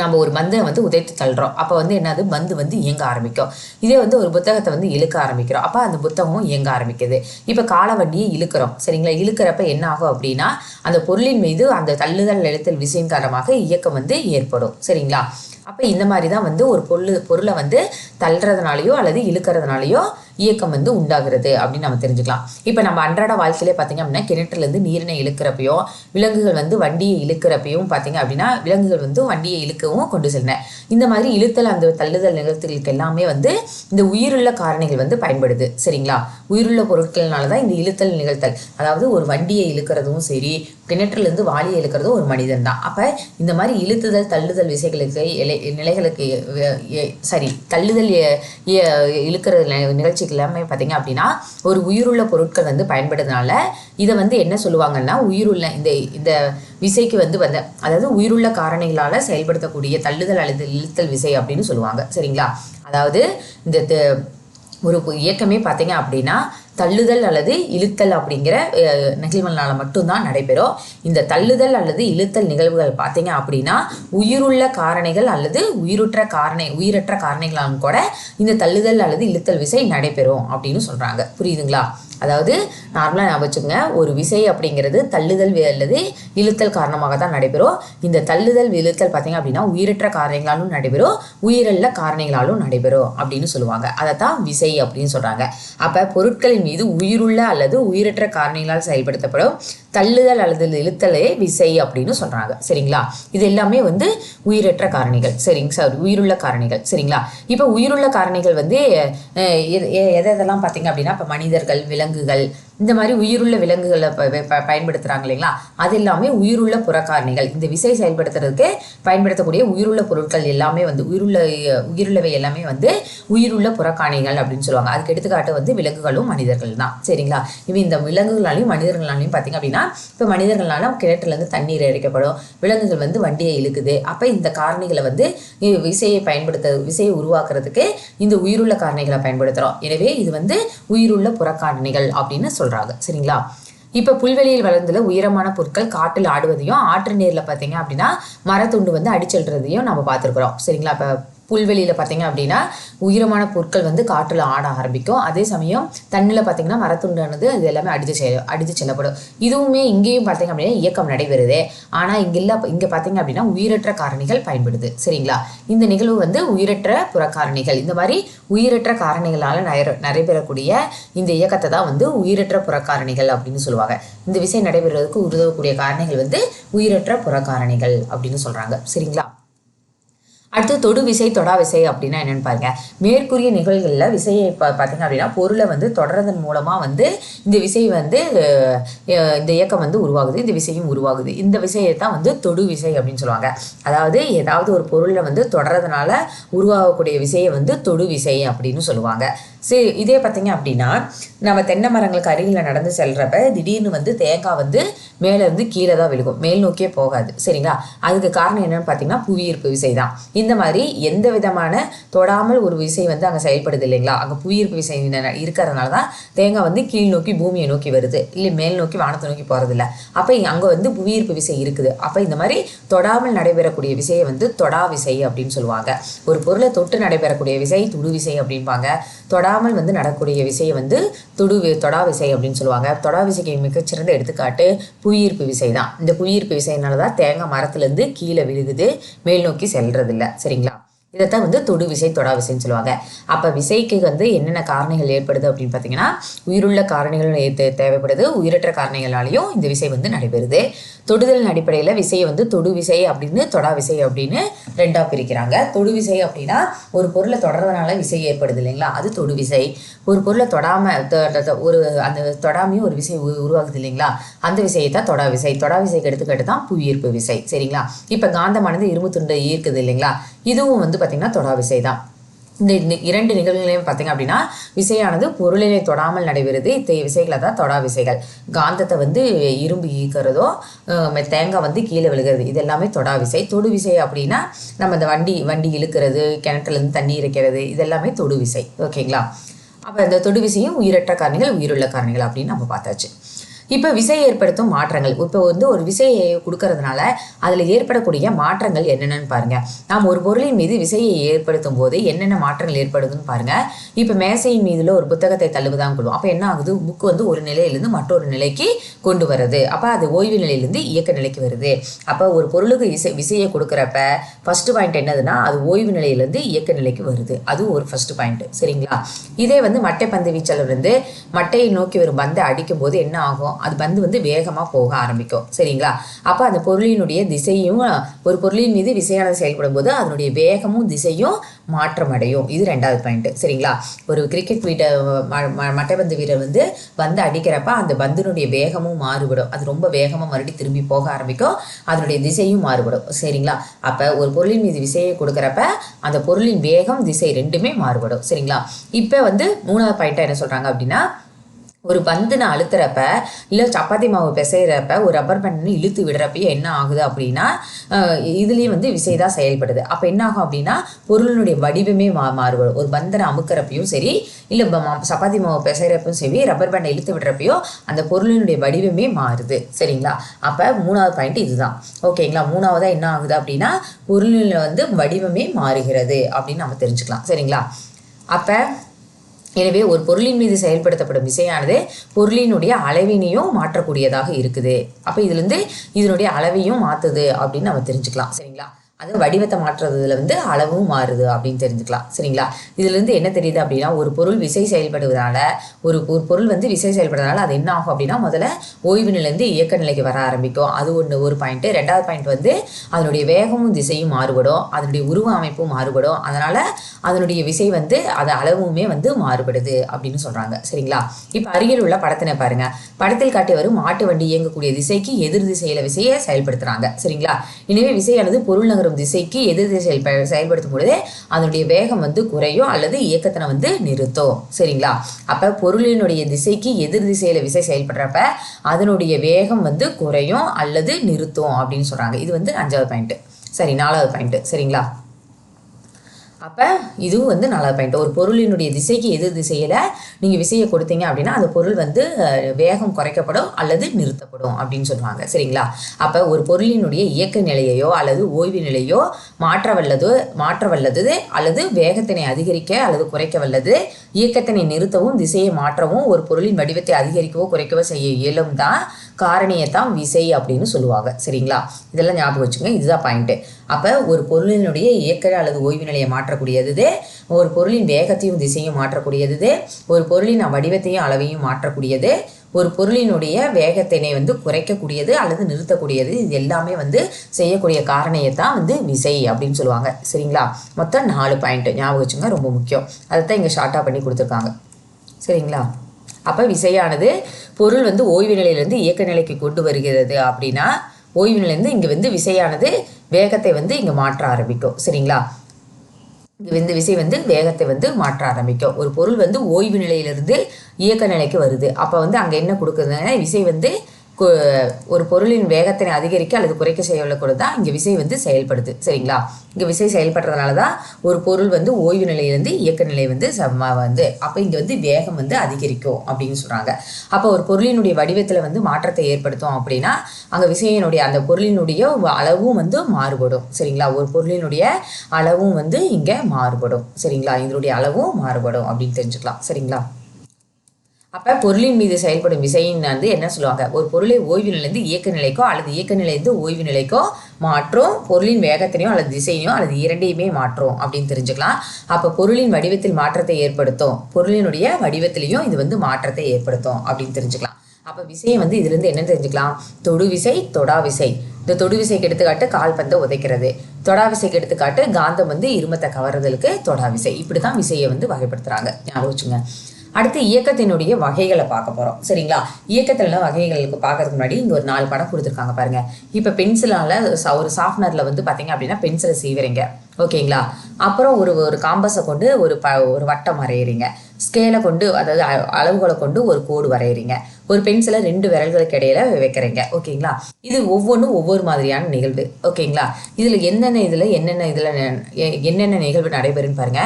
நம்ம ஒரு பந்தை வந்து உதைத்து தள்ளுறோம், அப்போ வந்து என்னது பந்து வந்து இயங்க ஆரம்பிக்கும். இதே வந்து ஒரு புத்தகத்தை வந்து இழுக்க ஆரம்பிக்கிறோம், அப்போ அந்த புத்தகமும் இயங்க ஆரம்பிக்குது. இப்போ காலவண்டியை இழுக்கிறோம். சரிங்களா. இழுக்கிறப்ப என்ன ஆகும் அப்படின்னா அந்த பொருளின் மீது அந்த தள்ளுதல் இழுத்தல் விசையின் காரணமாக இயக்கம் வந்து ஏற்படும். சரிங்களா. அப்போ இந்த மாதிரி தான் வந்து ஒரு பொருளை வந்து தள்ளுறதுனாலையோ அல்லது இழுக்கிறதுனாலையோ இயக்கம் வந்து உண்டாகிறது அப்படின்னு நம்ம தெரிஞ்சுக்கலாம். இப்போ நம்ம அன்றாட வாழ்க்கையிலே பார்த்தீங்க அப்படின்னா கிணற்றுலேருந்து நீரினை இழுக்கிறப்பையும் விலங்குகள் வந்து வண்டியை இழுக்கிறப்பையும் பார்த்தீங்க அப்படின்னா விலங்குகள் வந்து வண்டியை இழுக்கவும் கொண்டு செல்லின. இந்த மாதிரி இழுத்தல் அந்த தள்ளுதல் நிகழ்த்துகளுக்கு எல்லாமே வந்து இந்த உயிருள்ள காரணிகள் வந்து பயன்படுது. சரிங்களா? உயிருள்ள பொருட்கள்னால தான் இந்த இழுத்தல் நிகழ்த்தல், அதாவது ஒரு வண்டியை இழுக்கிறதும் சரி, கிணற்றுலேருந்து வாளியை இழுக்கிறதும் ஒரு மனிதன் தான். அப்போ இந்த மாதிரி இழுத்துதல் தள்ளுதல் விசைகளுக்கு நிலைகளுக்கு தள்ளுதல் இழுக்கிற நிகழ்ச்சிக்கு எல்லாமே பார்த்தீங்க அப்படின்னா ஒரு உயிருள்ள பொருட்கள் வந்து பயன்படுறதுனால இதை வந்து என்ன சொல்லுவாங்கன்னா உயிருள்ள இந்த விசைக்கு வந்து அதாவது உயிருள்ள காரணிகளால் செயல்படுத்தக்கூடிய தள்ளுதல் அல்லது இழுத்தல் விசை அப்படின்னு சொல்லுவாங்க. சரிங்களா? அதாவது இந்த ஒரு இயக்கமே பார்த்தீங்க அப்படின்னா தள்ளுதல் அல்லது இழுத்தல் அப்படிங்கிற நிகழ்வுகளால் மட்டும்தான் நடைபெறும். இந்த தள்ளுதல் அல்லது இழுத்தல் நிகழ்வுகள் பார்த்தீங்க அப்படின்னா உயிருள்ள காரணிகள் அல்லது உயிரற்ற காரணிகளாலும் கூட இந்த தள்ளுதல் அல்லது இழுத்தல் விசை நடைபெறும் அப்படின்னு சொல்கிறாங்க. புரியுதுங்களா? அதாவது நார்மலாக ஞாபகம் வச்சுக்கோங்க, ஒரு விசை அப்படிங்கிறது தள்ளுதல் அல்லது இழுத்தல் காரணமாக தான் நடைபெறும். இந்த தள்ளுதல் இழுத்தல் பார்த்தீங்க அப்படின்னா உயிரற்ற காரணிகளாலும் நடைபெறும், உயிரல்ல காரணிகளாலும் நடைபெறும் அப்படின்னு சொல்லுவாங்க. அதை தான் விசை அப்படின்னு சொல்கிறாங்க. அப்போ பொருட்களின் மீது உயிருள்ள அல்லது உயிரற்ற காரணிகளால் செயல்படுத்தப்படும் தள்ளுதல் அல்லது இழுத்தலே விசை அப்படின்னு சொல்கிறாங்க. சரிங்களா? இது எல்லாமே வந்து உயிரற்ற காரணிகள். சரிங்க சார், உயிருள்ள காரணிகள். சரிங்களா? இப்போ உயிருள்ள காரணிகள் வந்து எதெல்லாம் பார்த்தீங்க அப்படின்னா இப்போ மனிதர்கள், விலங்குகள், இந்த மாதிரி உயிருள்ள விலங்குகளை பயன்படுத்துகிறாங்க இல்லைங்களா, அது எல்லாமே உயிருள்ள புறக்காரணிகள். இந்த விசை செயல்படுத்துறதுக்கு பயன்படுத்தக்கூடிய உயிருள்ள பொருட்கள் எல்லாமே வந்து உயிருள்ளவை எல்லாமே வந்து உயிருள்ள புறக்காரணிகள் அப்படின்னு சொல்லுவாங்க. அதுக்கு எடுத்துக்காட்டு வந்து விலங்குகளும் மனிதர்கள் தான். சரிங்களா? இப்போ இந்த விலங்குகளாலையும் மனிதர்களாலையும் பார்த்தீங்க அப்படின்னா இப்போ மனிதர்களால கிணற்றுலேருந்து தண்ணீர் இறைக்கப்படும், விலங்குகள் வந்து வண்டியை இழுக்குது. அப்போ இந்த காரணிகளை வந்து விசையை உருவாக்குறதுக்கு இந்த உயிருள்ள காரணிகளை பயன்படுத்துகிறோம். எனவே இது வந்து உயிருள்ள புறக்காரணிகள் அப்படின்னு சொல்றாங்க. சரிங்களா? இப்போ புல்வெளியில் வளர்ந்துள்ள உயரமான பொருட்கள் காட்டில் ஆடுவதையும் ஆற்று நீரில் பார்த்தீங்க அப்படின்னா மரத்துண்டு வந்து அடிச்செல்றதையும் நம்ம பார்த்துருக்குறோம். சரிங்களா? இப்போ புல்வெளியில் பார்த்தீங்க அப்படின்னா உயரமான பொருட்கள் வந்து காற்றில் ஆட ஆரம்பிக்கும். அதே சமயம் தண்ணியில் பார்த்தீங்கன்னா மரத்துண்டானது அது எல்லாமே அடித்து செல்லப்படும். இதுவுமே இங்கேயும் பார்த்தீங்க அப்படின்னா இயக்கம் நடைபெறுது. ஆனால் இங்கே பார்த்தீங்க அப்படின்னா உயிரற்ற காரணிகள் பயன்படுது. சரிங்களா? இந்த நிகழ்வு வந்து உயிரற்ற புறக்காரணிகள், இந்த மாதிரி உயிரற்ற காரணிகளால் நடைபெறக்கூடிய இந்த இயக்கத்தை தான் வந்து உயிரற்ற புறக்காரணிகள் அப்படின்னு சொல்லுவாங்க. இந்த விசை நடைபெறுவதற்கு உதவக்கூடிய காரணிகள் வந்து உயிரற்ற புறக்காரணிகள் அப்படின்னு சொல்கிறாங்க. சரிங்களா? அடுத்து தொடு விசை தொடா விசை அப்படின்னா என்னென்னு பாருங்க. மேற்கூறிய நிகழ்வுகளில் விசையை பார்த்தீங்க அப்படின்னா பொருளை வந்து தொடர்றதன் மூலமாக வந்து இந்த விசை வந்து இந்த இயக்கம் வந்து உருவாகுது, இந்த விசையும் உருவாகுது. இந்த விசையை தான் வந்து தொடு விசை அப்படின்னு சொல்லுவாங்க. அதாவது ஏதாவது ஒரு பொருளை வந்து தொடர்றதுனால உருவாகக்கூடிய விசையை வந்து தொடு விசை அப்படின்னு சொல்லுவாங்க. சரி, இதே பார்த்தீங்க அப்படின்னா நம்ம தென்னை மரங்களுக்கு அருகில் நடந்து செல்றப்ப திடீர்னு வந்து தேங்காய் வந்து மேலே இருந்து கீழே தான் விழுகும், மேல் நோக்கியே போகாது. சரிங்களா? அதுக்கு காரணம் என்னன்னு பார்த்தீங்கன்னா புவியீர்ப்பு விசை தான். இந்த மாதிரி எந்த விதமான தொடாமல் ஒரு விசை வந்து அங்கே செயல்படுது இல்லைங்களா, அங்கே புவியீர்ப்பு விசை இருக்கிறதுனால தான் தேங்காய் வந்து கீழ் நோக்கி பூமியை நோக்கி வருது, இல்லை மேல் நோக்கி வானத்தை நோக்கி போகிறதில்ல. அப்போ அங்கே வந்து புவியீர்ப்பு விசை இருக்குது. அப்போ இந்த மாதிரி தொடாமல் நடைபெறக்கூடிய விசையை வந்து தொடா விசை அப்படின்னு சொல்லுவாங்க. ஒரு பொருளை தொட்டு நடைபெறக்கூடிய விசை தொடு விசை அப்படின்பாங்க. தொடாமல் வந்து நடக்கூடிய விசையை வந்து தொடா விசை அப்படின்னு சொல்லுவாங்க. தொடா விசைக்கு மிகச்சிறந்த எடுத்துக்காட்டு புவியீர்ப்பு விசை தான். இந்த புவியீர்ப்பு விசையினால தான் தேங்காய் மரத்துலேருந்து கீழே விழுகுது, மேல் நோக்கி செல்றதில்ல. சரிங்களா? இதைத்தான் வந்து தொடு விசை தொடா விசைன்னு சொல்லுவாங்க. அப்போ விசைக்கு வந்து என்னென்ன காரணிகள் ஏற்படுது அப்படின்னு பார்த்தீங்கன்னா உயிருள்ள காரணிகள் தேவைப்படுது, உயிரற்ற காரணிகளாலையும் இந்த விசை வந்து நடைபெறுது. தொடுதல் அடிப்படையில் விசையை வந்து தொடு விசை அப்படின்னு தொடா விசை அப்படின்னு ரெண்டாக பிரிக்கிறாங்க. தொடு விசை அப்படின்னா ஒரு பொருளை தொடர்றதுனால விசை ஏற்படுது இல்லைங்களா, அது தொடு விசை. ஒரு பொருளை தொடாமையும் ஒரு விசை உருவாகுது இல்லைங்களா, அந்த விசையை தான் தொடா விசை. தொடா விசைக்கு எடுத்துக்கிட்டு தான் புவியீர்ப்பு விசை. சரிங்களா? இப்போ காந்தமானது இரும்பு துண்டை ஈர்க்குது இல்லைங்களா, இதுவும் வந்து பார்த்தீங்கன்னா தொடா விசை தான். இந்த இரண்டு நிகழ்வுகளையும் பார்த்தீங்க அப்படின்னா விசையானது பொருளினை தொடாமல் நடைபெறுது. இத்தகைய விசைகளை தான் தொடா விசைகள். காந்தத்தை வந்து இரும்பு ஈக்கிறதோ, தேங்காய் வந்து கீழே விழுகிறது, இது எல்லாமே தொடா விசை. தொடு விசை அப்படின்னா நம்ம இந்த வண்டி இழுக்கிறது, கிணற்றுலேருந்து தண்ணி இறைக்கிறது, இது எல்லாமே தொடு விசை. ஓகேங்களா? அப்போ இந்த தொடு விசையும் உயிரற்ற காரணிகள், உயிருள்ள காரணிகள் அப்படின்னு நம்ம பார்த்தாச்சு. இப்போ விசை ஏற்படுத்தும் மாற்றங்கள், இப்போ வந்து ஒரு விசையை கொடுக்கறதுனால அதில் ஏற்படக்கூடிய மாற்றங்கள் என்னென்னு பாருங்கள். நாம் ஒரு பொருளின் மீது விசையை ஏற்படுத்தும் போது என்னென்ன மாற்றங்கள் ஏற்படுதுன்னு பாருங்கள். இப்போ மேசையின் மீதுல ஒரு புத்தகத்தை தள்ளுவதான் கொள்ளும். அப்போ என்ன ஆகுது, புக்கு வந்து ஒரு நிலையிலிருந்து மற்றொரு நிலைக்கு கொண்டு வருது. அப்போ அது ஓய்வு நிலையிலிருந்து இயக்க நிலைக்கு வருது. அப்போ ஒரு பொருளுக்கு விசையை கொடுக்குறப்ப ஃபர்ஸ்ட் பாயிண்ட் என்னதுன்னா அது ஓய்வு நிலையிலிருந்து இயக்க நிலைக்கு வருது. அது ஒரு ஃபர்ஸ்ட் பாயிண்ட். சரிங்களா? இதே வந்து மட்டை பந்து வீச்சல் வந்து மட்டையை நோக்கி வரும் பந்தை அடிக்கும் போது என்ன ஆகும், அது பந்து வந்து வேகமாக போக ஆரம்பிக்கும். சரிங்களா? அப்போ அந்த பொருளினுடைய திசையும், ஒரு பொருளின் மீது விசையானது செயல்படும் போது அதனுடைய வேகமும் திசையும் மாற்றம் அடையும். இது 2வது பாயிண்ட். சரிங்களா? ஒரு கிரிக்கெட் மட்டைப்பந்து வீரர் வந்து பந்து அடிக்கிறப்ப அந்த பந்தினுடைய வேகமும் மாறுபடும். அது ரொம்ப வேகமாக மறுபடியும் திரும்பி போக ஆரம்பிக்கும். அதனுடைய திசையும் மாறுபடும். சரிங்களா? அப்போ ஒரு பொருளின் மீது விசையை கொடுக்குறப்ப அந்த பொருளின் வேகம் திசை ரெண்டுமே மாறுபடும். சரிங்களா? இப்போ வந்து 3வது பாயிண்ட்டாக என்ன சொல்கிறாங்க அப்படின்னா, ஒரு பந்து நான் அழுத்துறப்ப இல்லை சப்பாத்தி மாவு பிசைகிறப்ப ஒரு ரப்பர் பேண்ட் இழுத்து விடுறப்பயே என்ன ஆகுது அப்படின்னா இதுலேயும் வந்து விசை தான் செயல்படுது. அப்போ என்ன ஆகும் அப்படின்னா பொருளினுடைய வடிவமே மாறுபடும். ஒரு பந்தனை அமுக்கிறப்பையும் சரி, இல்லை சப்பாத்தி மாவு பிசைகிறப்பையும் சரி, ரப்பர் பேண்டை இழுத்து விடுறப்பையும் அந்த பொருளினுடைய வடிவமே மாறுது. சரிங்களா? அப்போ 3வது பாயிண்ட் இதுதான். ஓகேங்களா? 3வதா என்ன ஆகுது அப்படின்னா பொருளில் வந்து வடிவமே மாறுகிறது அப்படின்னு நம்ம தெரிஞ்சுக்கலாம். சரிங்களா? அப்போ எனவே ஒரு பொருளின் மீது செயல்படுத்தப்படும் விசையானது பொருளினுடைய அளவினையும் மாற்றக்கூடியதாக இருக்குது. அப்போ இதுலேருந்து இதனுடைய அளவையும் மாற்றுது அப்படின்னு நம்ம தெரிஞ்சுக்கலாம். சரிங்களா? அது வடிவத்தை மாற்றுறதுல வந்து அளவும் மாறுது அப்படின்னு தெரிஞ்சுக்கலாம். சரிங்களா? இதுலேருந்து என்ன தெரியுது அப்படின்னா ஒரு பொருள் விசை செயல்படுவதனால ஒரு பொருள் வந்து விசை செயல்படுறதுனால அது என்ன ஆகும் அப்படின்னா முதல்ல ஓய்வு நிலையிலேருந்து இயக்க நிலைக்கு வர ஆரம்பிக்கும். அது ஒரு பாயிண்ட்டு. 2வது பாயிண்ட் வந்து அதனுடைய வேகமும் திசையும் மாறுபடும். அதனுடைய உருவ அமைப்பும் மாறுபடும். அதனால் அதனுடைய விசை வந்து அது அளவுமே வந்து மாறுபடுது அப்படின்னு சொல்கிறாங்க. சரிங்களா? இப்போ அருகில் உள்ள படத்தினை பாருங்கள். படத்தில் காட்டி வரும் மாட்டு வண்டி இயங்கக்கூடிய திசைக்கு எதிர் திசையில் விசையை செயல்படுத்துகிறாங்க. சரிங்களா? எனவே விசையானது பொருள் நகரும் திசைக்கு எதிர் திசையில் செயல்படுத்தும் பொழுது அதனுடைய வேகம் வந்து குறையும் அல்லது இயக்கத்தினை வந்து நிறுத்தும். சரிங்களா? அப்போ பொருளினுடைய திசைக்கு எதிர் திசையில் விசை செயல்படுறப்ப அதனுடைய வேகம் வந்து குறையும் அல்லது நிறுத்தும் அப்படின்னு சொல்கிறாங்க. இது வந்து 5வது பாயிண்ட்டு. சரி, 4வது பாயிண்ட்டு. சரிங்களா? அப்போ இதுவும் வந்து 4வது பாயிண்ட். ஒரு பொருளினுடைய திசைக்கு எதிர் திசையில் நீங்கள் விசையை கொடுத்தீங்க அப்படின்னா அந்த பொருள் வந்து வேகம் குறைக்கப்படும் அல்லது நிறுத்தப்படும் அப்படின்னு சொல்லுவாங்க. சரிங்களா? அப்போ ஒரு பொருளினுடைய இயக்க நிலையையோ அல்லது ஓய்வு நிலையோ மாற்ற வல்லது அல்லது வேகத்தினை அதிகரிக்க அல்லது குறைக்க வல்லது, இயக்கத்தினை நிறுத்தவும் திசையை மாற்றவும் ஒரு பொருளின் வடிவத்தை அதிகரிக்கவோ குறைக்கவோ செய்ய இயலும் தான் காரணியத்தான் விசை அப்படின்னு சொல்லுவாங்க. சரிங்களா? இதெல்லாம் ஞாபகம் வச்சுங்க. இதுதான் பாயிண்ட்டு. அப்போ ஒரு பொருளினுடைய இயக்க அல்லது ஓய்வு நிலையை மாற்றக்கூடியது, ஒரு பொருளின் வேகத்தையும் திசையும் மாற்றக்கூடியது, ஒரு பொருளின் வடிவத்தையும் அளவையும் மாற்றக்கூடியது, ஒரு பொருளினுடைய வேகத்தினை வந்து குறைக்கக்கூடியது அல்லது நிறுத்தக்கூடியது. இது எல்லாமே வந்து செய்யக்கூடிய காரணியத்தான் வந்து விசை அப்படின்னு சொல்லுவாங்க. சரிங்களா? மொத்தம் 4 பாயிண்ட் ஞாபகம் வச்சுங்க, ரொம்ப முக்கியம். அதைத்தான் இங்கே ஷார்ட்டாக பண்ணி கொடுத்துருக்காங்க. சரிங்களா? அப்போ விசையானது பொருள் வந்து ஓய்வு நிலையிலேருந்து இயக்க நிலைக்கு கொண்டு வருகிறது அப்படின்னா ஓய்வு நிலையிலேருந்து இங்கே வந்து விசையானது வேகத்தை வந்து இங்கே மாற்ற ஆரம்பிக்கும். சரிங்களா? இங்கே வந்து விசை வந்து வேகத்தை வந்து மாற்ற ஆரம்பிக்கும். ஒரு பொருள் வந்து ஓய்வு நிலையிலிருந்து இயக்க நிலைக்கு வருது. அப்போ வந்து அங்கே என்ன கொடுக்குதுன்னா விசை வந்து ஒரு பொருளின் வேகத்தினை அதிகரிக்க அல்லது குறைக்க செய்யக்கூட தான் இங்கே விசை வந்து செயல்படுது. சரிங்களா? இங்கே விசை செயல்படுறதுனால தான் ஒரு பொருள் வந்து ஓய்வு நிலையிலேருந்து இயக்க நிலை வந்து அப்போ இங்கே வந்து வேகம் வந்து அதிகரிக்கும் அப்படின்னு சொல்கிறாங்க. அப்போ ஒரு பொருளினுடைய வடிவத்தில் வந்து மாற்றத்தை ஏற்படுத்தும் அப்படின்னா அங்கே விசையினுடைய அந்த பொருளினுடைய அளவும் வந்து மாறுபடும். சரிங்களா? ஒரு பொருளினுடைய அளவும் வந்து இங்கே மாறுபடும். சரிங்களா? இதனுடைய அளவும் மாறுபடும் அப்படின்னு தெரிஞ்சுக்கலாம். சரிங்களா? அப்போ பொருளின் மீது செயல்படும் விசையின் வந்து என்ன சொல்லுவாங்க, ஒரு பொருளை ஓய்வு நிலையிலிருந்து இயக்க நிலைக்கோ அல்லது இயக்க நிலையிலிருந்து ஓய்வு நிலைக்கோ மாற்றும், பொருளின் வேகத்தினையோ அல்லது திசையோ அல்லது இரண்டையுமே மாற்றும் அப்படின்னு தெரிஞ்சுக்கலாம். அப்போ பொருளின் வடிவத்தில் மாற்றத்தை ஏற்படுத்தும், பொருளினுடைய வடிவத்திலையும் இது வந்து மாற்றத்தை ஏற்படுத்தும் அப்படின்னு தெரிஞ்சுக்கலாம். அப்போ விசையை வந்து இதுலேருந்து என்ன தெரிஞ்சுக்கலாம், தொடு விசை, தொடா விசை. இந்த தொடு விசைக்கு எடுத்துக்காட்டு கால்பந்தை உதைக்கிறது, தொடா விசைக்கு எடுத்துக்காட்டு காந்தம் வந்து இருமத்தை கவர்றதுக்கு தொடா விசை. இப்படி தான் விசையை வந்து வகைப்படுத்துகிறாங்க. ஞாபகம் வச்சுங்க. அடுத்து இயக்கத்தினுடைய வகைகளை பார்க்க போகிறோம். சரிங்களா? இயக்கத்தில் வகைகளுக்கு பார்க்கறதுக்கு முன்னாடி இங்கே ஒரு 4 படம் கொடுத்துருக்காங்க பாருங்க. இப்போ பென்சிலால் ஒரு சாஃப்ட்னரில் வந்து பார்த்தீங்க அப்படின்னா பென்சிலை சீவரிங்க. ஓகேங்களா? அப்புறம் ஒரு காம்பஸை கொண்டு ஒரு வட்டம் வரைகிறீங்க. ஸ்கேலை கொண்டு, அதாவது அளவுகளை கொண்டு ஒரு கோடு வரைகிறீங்க. ஒரு பென்சிலை 2 விரல்களுக்கு இடையில வைக்கிறீங்க. ஓகேங்களா? இது ஒவ்வொன்றும் ஒவ்வொரு மாதிரியான நிகழ்வு. ஓகேங்களா? இதில் என்னென்ன நிகழ்வு நடைபெறுன்னு பாருங்க.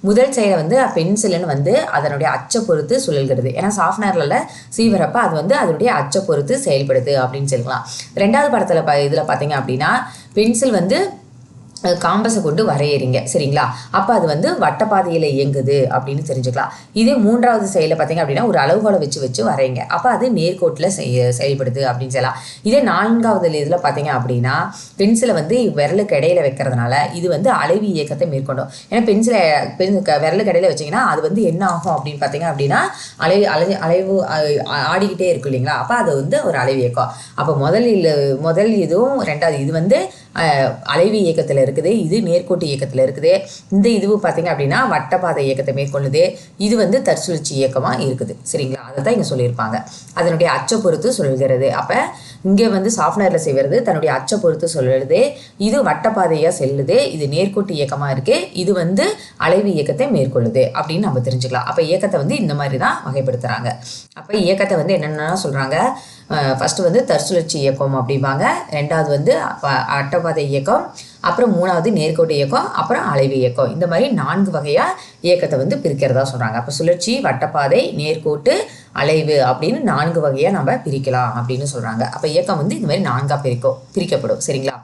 முதல் செயலை வந்து பென்சில்னு வந்து அதனுடைய அச்சை பொறுத்து சுழல்கிறது. ஏன்னா சாஃப்ட்வேர்ல சீவரப்ப அது வந்து அதனுடைய அச்சை பொறுத்து செயல்படுது அப்படின்னு சொல்லலாம். 2வது படத்தில் இதில் பார்த்தீங்க அப்படின்னா பென்சில் வந்து காம்பஸை கொண்டு வரையறீங்க. சரிங்களா? அப்போ அது வந்து வட்டப்பாதையில் இயங்குது அப்படின்னு தெரிஞ்சுக்கலாம். இதே 3வது செயலை பார்த்தீங்க அப்படின்னா ஒரு அளவுகோலை வச்சு வரைங்க. அப்போ அது நேர்கோட்டில் செயல்படுது அப்படின்னு சொல்லலாம். இதே 4வது இதில் பார்த்தீங்க அப்படின்னா பென்சிலை வந்து விரலுக்கு இடையில வைக்கிறதுனால இது வந்து அலைவு இயக்கத்தை மேற்கொண்டும். ஏன்னா விரலுக்கு இடையில வச்சிங்கன்னா அது வந்து என்ன ஆகும் அப்படின்னு பார்த்தீங்க அப்படின்னா அலைவு ஆடிக்கிட்டே இருக்கும் இல்லைங்களா? அப்போ அது வந்து ஒரு அலைவு இயக்கம். அப்போ முதல் இதுவும் 2வது இது வந்து அலைவு இயக்கத்தில் இருக்குது, இது நேர்கோட்டு இயக்கத்தில் இருக்குது. இந்த இதுவும் பார்த்தீங்க அப்படின்னா வட்டப்பாதை இயக்கத்தை மேற்கொள்ளுது, இது வந்து தற்சுழற்சி இயக்கமாக இருக்குது. சரிங்களா? அதை தான் இங்கே சொல்லியிருப்பாங்க. அதனுடைய அச்சை பொறுத்து சொல்கிறது. அப்போ இங்கே வந்து சாஃப்ட்வேரில் செய்வது தன்னுடைய அச்சை பொறுத்து சொல்லுது, இது வட்டப்பாதையாக செல்லுது, இது நேர்கோட்டு இயக்கமாக இருக்குது, இது வந்து அலைவு இயக்கத்தை மேற்கொள்ளுது அப்படின்னு நம்ம தெரிஞ்சுக்கலாம். அப்போ இயக்கத்தை வந்து இந்த மாதிரி தான் வகைப்படுத்துகிறாங்க. அப்போ இயக்கத்தை வந்து என்னென்னா சொல்கிறாங்க, ஃபஸ்ட்டு வந்து தற்சுழற்சி இயக்கம் அப்படிம்பாங்க, 2வது வந்து வட்டப்பாதை இயக்கம், அப்புறம் 3வது நேர்கோட்டு இயக்கம், அப்புறம் அலைவு இயக்கம். இந்த மாதிரி 4 வகையாக இயக்கத்தை வந்து பிரிக்கிறதா சொல்கிறாங்க. அப்போ சுழற்சி, வட்டப்பாதை, நேர்கோட்டு, அலைவு அப்படின்னு 4 வகையாக நம்ம பிரிக்கலாம் அப்படின்னு சொல்கிறாங்க. அப்போ இயக்கம் வந்து இந்த மாதிரி 4ஆக பிரிக்கப்படும். சரிங்களா?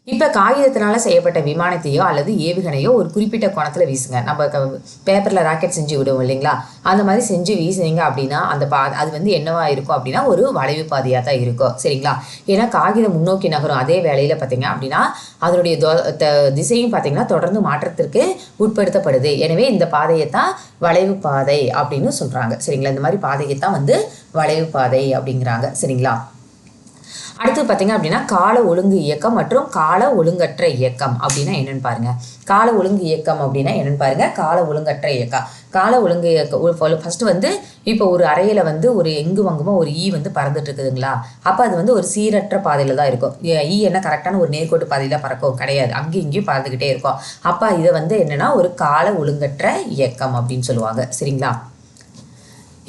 இப்போ காகிதத்தினால செய்யப்பட்ட விமானத்தையோ அல்லது ஏவுகணையோ ஒரு குறிப்பிட்ட கோணத்தில் வீசுங்க. நம்ம பேப்பரில் ராக்கெட் செஞ்சு விடுவோம் இல்லைங்களா? அந்த மாதிரி செஞ்சு வீசுனீங்க அப்படின்னா அது வந்து என்னவா இருக்கும் அப்படின்னா ஒரு வளைவு பாதையாக தான் இருக்கும். சரிங்களா? ஏன்னா காகிதம் முன்னோக்கி நகரும். அதே வேளையில் பார்த்தீங்க அப்படின்னா அதனுடைய திசையும் பார்த்தீங்கன்னா தொடர்ந்து மாற்றத்திற்கு உட்படுத்தப்படுது. எனவே இந்த பாதையை தான் வளைவு பாதை அப்படின்னு சொல்கிறாங்க. சரிங்களா? இந்த மாதிரி பாதையை தான் வந்து வளைவு பாதை அப்படிங்கிறாங்க. சரிங்களா? அடுத்து பார்த்தீங்க அப்படின்னா கால ஒழுங்கு இயக்கம் மற்றும் கால ஒழுங்கற்ற இயக்கம் அப்படின்னா என்னன்னு பாருங்க. கால ஒழுங்கு இயக்கம் அப்படின்னா என்னன்னு பாருங்க. கால ஒழுங்கற்ற இயக்கம். கால ஒழுங்கு இயக்கம் ஃபர்ஸ்ட் வந்து இப்போ ஒரு அறையில் வந்து ஒரு எங்கு வாங்குமோ ஒரு ஈ வந்து பறந்துட்டு இருக்குதுங்களா? அப்போ அது வந்து ஒரு சீரற்ற பாதையில் தான் இருக்கும். ஈ என்ன கரெக்டான ஒரு நேர்கோட்டு பாதையில் பறக்கும் கிடையாது, அங்கேயும் இங்கேயும் பறந்துக்கிட்டே இருக்கும். அப்போ இதை வந்து என்னன்னா ஒரு கால ஒழுங்கற்ற இயக்கம் அப்படின்னு சொல்லுவாங்க. சரிங்களா?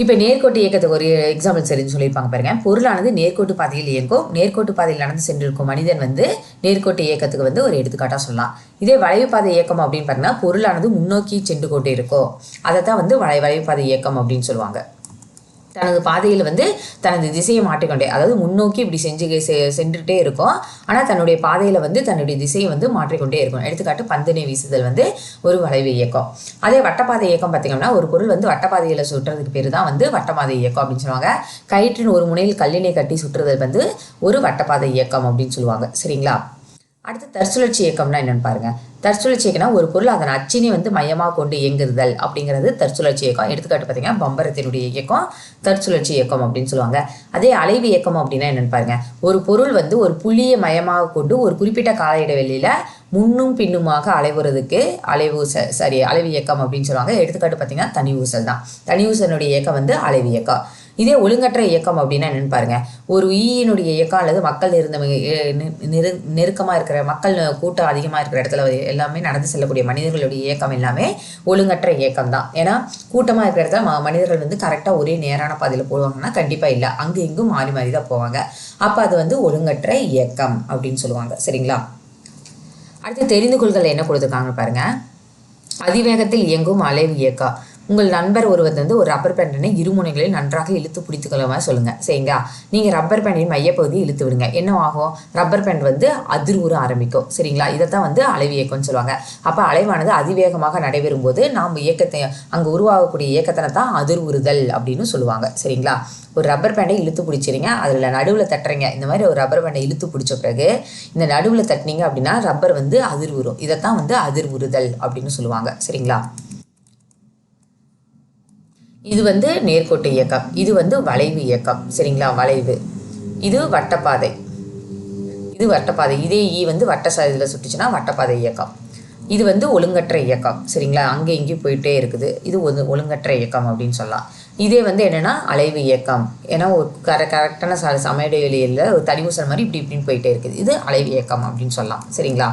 இப்போ நேர்கோட்டு இயக்கத்துக்கு ஒரு எக்ஸாம்பிள் சரின்னு சொல்லியிருப்பாங்க பாருங்க. பொருளானது நேர்கோட்டு பாதையில் இயங்கும். நேர்கோட்டு பாதையில் நடந்து சென்றிருக்கும் மனிதன் வந்து நேர்கோட்டு இயக்கத்துக்கு வந்து ஒரு எடுத்துக்காட்டாக சொல்லலாம். இதே வளைவு பாதை இயக்கம் அப்படின்னு பார்த்தீங்கன்னா பொருளானது முன்னோக்கி சென்று கொண்டு இருக்கும். அதை தான் வந்து வளைவு பாதை இயக்கம் அப்படின்னு சொல்லுவாங்க. தனது பாதையில் வந்து தனது திசையை மாற்றிக்கொண்டே, அதாவது முன்னோக்கி இப்படி சென்றுட்டே இருக்கும், ஆனால் தன்னுடைய பாதையில் வந்து தன்னுடைய திசையை வந்து மாற்றிக்கொண்டே இருக்கும். எடுத்துக்காட்டு பந்தினை வீசுதல் வந்து ஒரு வளைவு இயக்கம். அதே வட்டப்பாதை இயக்கம் பார்த்தீங்கன்னா ஒரு பொருள் வந்து வட்டப்பாதையில் சுற்றுறதுக்கு பேர் தான் வந்து வட்டப்பாதை இயக்கம் அப்படின்னு சொல்லுவாங்க. கயிற்றின் ஒரு முனையில் கல்லினை கட்டி சுற்றுதல் வந்து ஒரு வட்டப்பாதை இயக்கம் அப்படின்னு சொல்லுவாங்க. சரிங்களா? அடுத்து தற்சுழற்சி இயக்கம்னா என்னன்னு பாருங்க. தற்சுழற்சி இயக்கம்னா ஒரு பொருள் அதன் அச்சினை வந்து மையமாக கொண்டு இயங்குதல் அப்படிங்கிறது தற்சுழற்சி இயக்கம். எடுத்துக்காட்டு பார்த்தீங்கன்னா பம்பரத்தினுடைய இயக்கம் தற்சுழற்சி இயக்கம் அப்படின்னு சொல்லுவாங்க. அதே அலைவு இயக்கம் அப்படின்னா என்னன்னு பாருங்க. ஒரு பொருள் வந்து ஒரு புள்ளியை மையமாக கொண்டு ஒரு குறிப்பிட்ட கால இடைவெளியில முன்னும் பின்னுமாக அலைவுறதுக்கு அலைவு இயக்கம் அப்படின்னு சொல்லுவாங்க. எடுத்துக்காட்டு பார்த்தீங்கன்னா தனி ஊசல் தான். தனி ஊசலுடைய இயக்கம் வந்து அலைவு இயக்கம். இதே ஒழுங்கற்ற இயக்கம் அப்படின்னா என்னன்னு பாருங்க. ஒரு ஈயினுடைய இயக்கம் அல்லது மக்கள் நெருக்கமாக இருக்கிற மக்கள் கூட்டம் அதிகமாக இருக்கிற இடத்துல எல்லாமே நடந்து செல்லக்கூடிய மனிதர்களுடைய இயக்கம் எல்லாமே ஒழுங்கற்ற இயக்கம் தான். ஏன்னா கூட்டமாக இருக்கிற இடத்துல மனிதர்கள் வந்து கரெக்டாக ஒரே நேரான பாதையில் போடுவாங்கன்னா கண்டிப்பாக இல்லை, அங்கு இங்கும் மாறி மாறி தான் போவாங்க. அப்போ அது வந்து ஒழுங்கற்ற இயக்கம் அப்படின்னு சொல்லுவாங்க. சரிங்களா? அடுத்து தெரிந்து கொள்கள் என்ன கொடுத்துருக்காங்க பாருங்க. அதிவேகத்தில் இயங்கும் அலைவு இயக்கம். உங்கள் நண்பர் ஒருவர் வந்து ஒரு ரப்பர் பேண்டினை இருமுனைகளில் நன்றாக இழுத்து பிடித்துக்கொள்ளுமா சொல்லுங்க. சரிங்களா? நீங்கள் ரப்பர் பேண்டின் மையப்பகுதியை இழுத்து விடுங்க. என்ன ஆகும்? ரப்பர் பேண்ட் வந்து அதிர்வுற ஆரம்பிக்கும். சரிங்களா? இதைத்தான் வந்து அலைவு இயக்கம்னு சொல்லுவாங்க. அப்போ அலைவானது அதிவேகமாக நடைபெறும் போது நாம் இயக்கத்தை அங்கே உருவாகக்கூடிய இயக்கத்தினை தான் அதிர்வுறுதல் அப்படின்னு சொல்லுவாங்க. சரிங்களா? ஒரு ரப்பர் பேண்டை இழுத்து பிடிச்சிருங்க, அதில் நடுவில் தட்டுறீங்க. இந்த மாதிரி ஒரு ரப்பர் பேண்டை இழுத்து பிடிச்ச பிறகு இந்த நடுவில் தட்டினீங்க அப்படின்னா ரப்பர் வந்து அதிர்வுறும். இதைத்தான் வந்து அதிர்வுறுதல் அப்படின்னு சொல்லுவாங்க. சரிங்களா? இது வந்து நேர்கோட்டு இயக்கம், இது வந்து வளைவு இயக்கம். சரிங்களா? வளைவு. இது வட்டப்பாதை, இது வட்டப்பாதை. இதே வந்து வட்ட சாதியில் சுட்டுச்சுன்னா வட்டப்பாதை இயக்கம். இது வந்து ஒழுங்கற்ற இயக்கம். சரிங்களா? அங்கே இங்கேயும் போயிட்டே இருக்குது. இது வந்து ஒழுங்கற்ற இயக்கம் அப்படின்னு சொல்லலாம். இதே வந்து என்னென்னா அலைவு இயக்கம். ஏன்னா ஒரு கரெக்டான சம இடைவெளியில் ஒரு தடிவூசல் மாதிரி இப்படின்னு போயிட்டே இருக்குது. இது அலைவு இயக்கம் அப்படின்னு சொல்லலாம். சரிங்களா?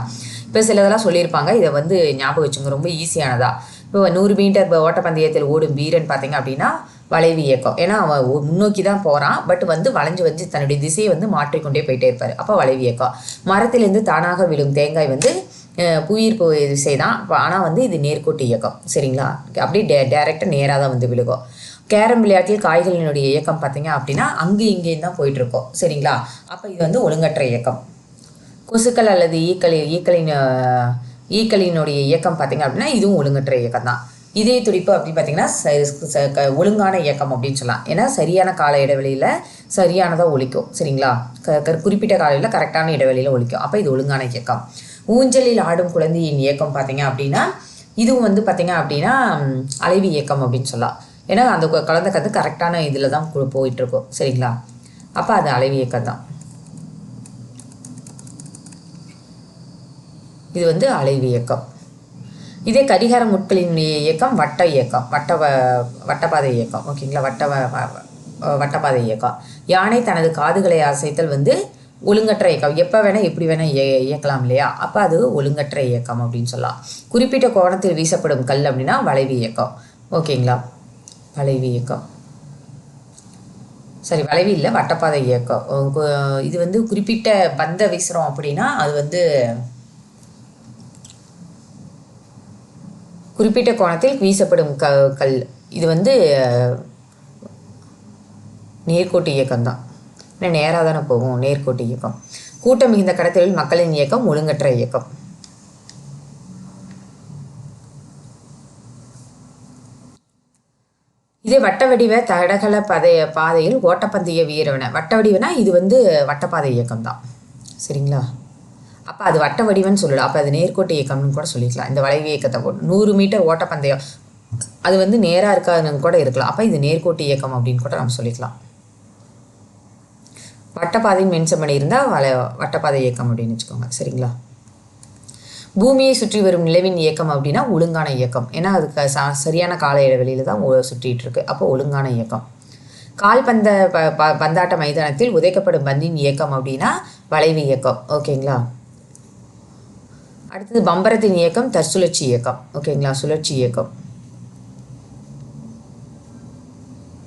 இப்போ சிலதெல்லாம் சொல்லியிருப்பாங்க, இதை வந்து ஞாபகம் வச்சுங்க, ரொம்ப ஈஸியானதா. இப்போ 100 மீட்டர் ஓட்டப்பந்தயத்தில் ஓடும் வீரன் பார்த்தீங்க அப்படின்னா வளைவு இயக்கம். ஏன்னா அவன் முன்னோக்கி தான் போகிறான், பட் வந்து வளைஞ்சு வச்சு தன்னுடைய திசையை வந்து மாற்றிக்கொண்டே போயிட்டே இருப்பார். அப்போ வளைவு இயக்கம். மரத்திலேருந்து தானாக விழும் தேங்காய் வந்து புவியீர்ப்பு விசை தான், ஆனால் வந்து இது நேர்கோட்டு இயக்கம். சரிங்களா, அப்படியே டேரெக்டாக நேராக தான் வந்து விழுகும். கேரம் விளையாட்டில் காய்களினுடைய இயக்கம் பார்த்தீங்க அப்படின்னா அங்கே இங்கேயும் தான் போயிட்டுருக்கோம். சரிங்களா, அப்போ இது வந்து ஒழுங்கற்ற இயக்கம். கொசுக்கள் அல்லது ஈக்களினுடைய இயக்கம் பார்த்தீங்க அப்படின்னா இதுவும் ஒழுங்கற்ற இயக்கம் தான். இதே துடிப்பு அப்படின்னு பார்த்தீங்கன்னா ஒழுங்கான இயக்கம் அப்படின்னு சொல்லலாம். ஏன்னா சரியான கால இடைவெளியில் சரியானதாக ஒழிக்கும். சரிங்களா, குறிப்பிட்ட காலையில் கரெக்டான இடைவெளியில் ஒழிக்கும். அப்போ இது ஒழுங்கான இயக்கம். ஊஞ்சலில் ஆடும் குழந்தையின் இயக்கம் பார்த்தீங்க அப்படின்னா இதுவும் வந்து பார்த்தீங்க அப்படின்னா அலைவு இயக்கம் அப்படின்னு சொல்லலாம். ஏன்னா அந்த குழந்தை கற்று கரெக்டான இதில் தான் போயிட்டுருக்கோம். சரிங்களா, அப்போ அது அலைவு இயக்கம் தான். இது வந்து அலைவு இயக்கம். இதே கடிகார முட்களினுடைய இயக்கம் வட்ட இயக்கம், வட்டப்பாதை இயக்கம். ஓகேங்களா, வட்டப்பாதை இயக்கம். யானை தனது காதுகளை அசைத்தல் வந்து ஒழுங்கற்ற இயக்கம். எப்போ வேணால் எப்படி வேணால் இயக்கலாம் இல்லையா, அப்போ அது ஒழுங்கற்ற இயக்கம் அப்படின்னு சொல்லலாம். குறிப்பிட்ட கோணத்தில் வீசப்படும் கல் அப்படின்னா வளைவு இயக்கம். ஓகேங்களா, வளைவு இயக்கம். சரி, வளைவு இல்லை, வட்டப்பாதை இயக்கம். இது வந்து குறிப்பிட்ட பந்தை வீசுகிறோம் அப்படின்னா அது வந்து குறிப்பிட்ட கோணத்தில் வீசப்படும் கல். இது வந்து நேர்கோட்டு இயக்கம்தான். ஏன்னா நேராக தானே போகும், நேர்கோட்டு இயக்கம். கூட்டம் மிகுந்த கடத்தலில் மக்களின் இயக்கம் ஒழுங்கற்ற இயக்கம். இதே வட்ட வடிவ தடகள பாதையில் ஓட்டப்பந்தய வீரவன. வட்ட வடிவனா இது வந்து வட்டப்பாதை இயக்கம் தான். சரிங்களா, அப்போ அது வட்ட வடிவன்னு சொல்லலாம். அப்போ அது நேர்கோட்டு இயக்கம்னு கூட சொல்லிக்கலாம். இந்த வளைவு இயக்கத்தை 100 மீட்டர் ஓட்டப்பந்தயம் அது வந்து நேராக இருக்காதுன்னு கூட இருக்கலாம். அப்போ இது நேர்கோட்டு இயக்கம் அப்படின்னு கூட நம்ம சொல்லிக்கலாம். வட்டப்பாதையின் மென்சமணி இருந்தால் வட்டப்பாதை இயக்கம் அப்படின்னு வச்சுக்கோங்க. சரிங்களா, பூமியை சுற்றி வரும் நிலவின் இயக்கம் அப்படின்னா ஒழுங்கான இயக்கம். ஏன்னா அதுக்கு சரியான கால இடைவெளியில் தான் சுற்றிட்டு இருக்கு. அப்போ ஒழுங்கான இயக்கம். பந்தாட்ட மைதானத்தில் உதைக்கப்படும் பந்தின் இயக்கம் அப்படின்னா வளைவு இயக்கம். ஓகேங்களா, அடுத்தது பம்பரத்தின் இயக்கம் தற்சுழற்சி இயக்கம். ஓகேங்களா, சுழற்சி இயக்கம்,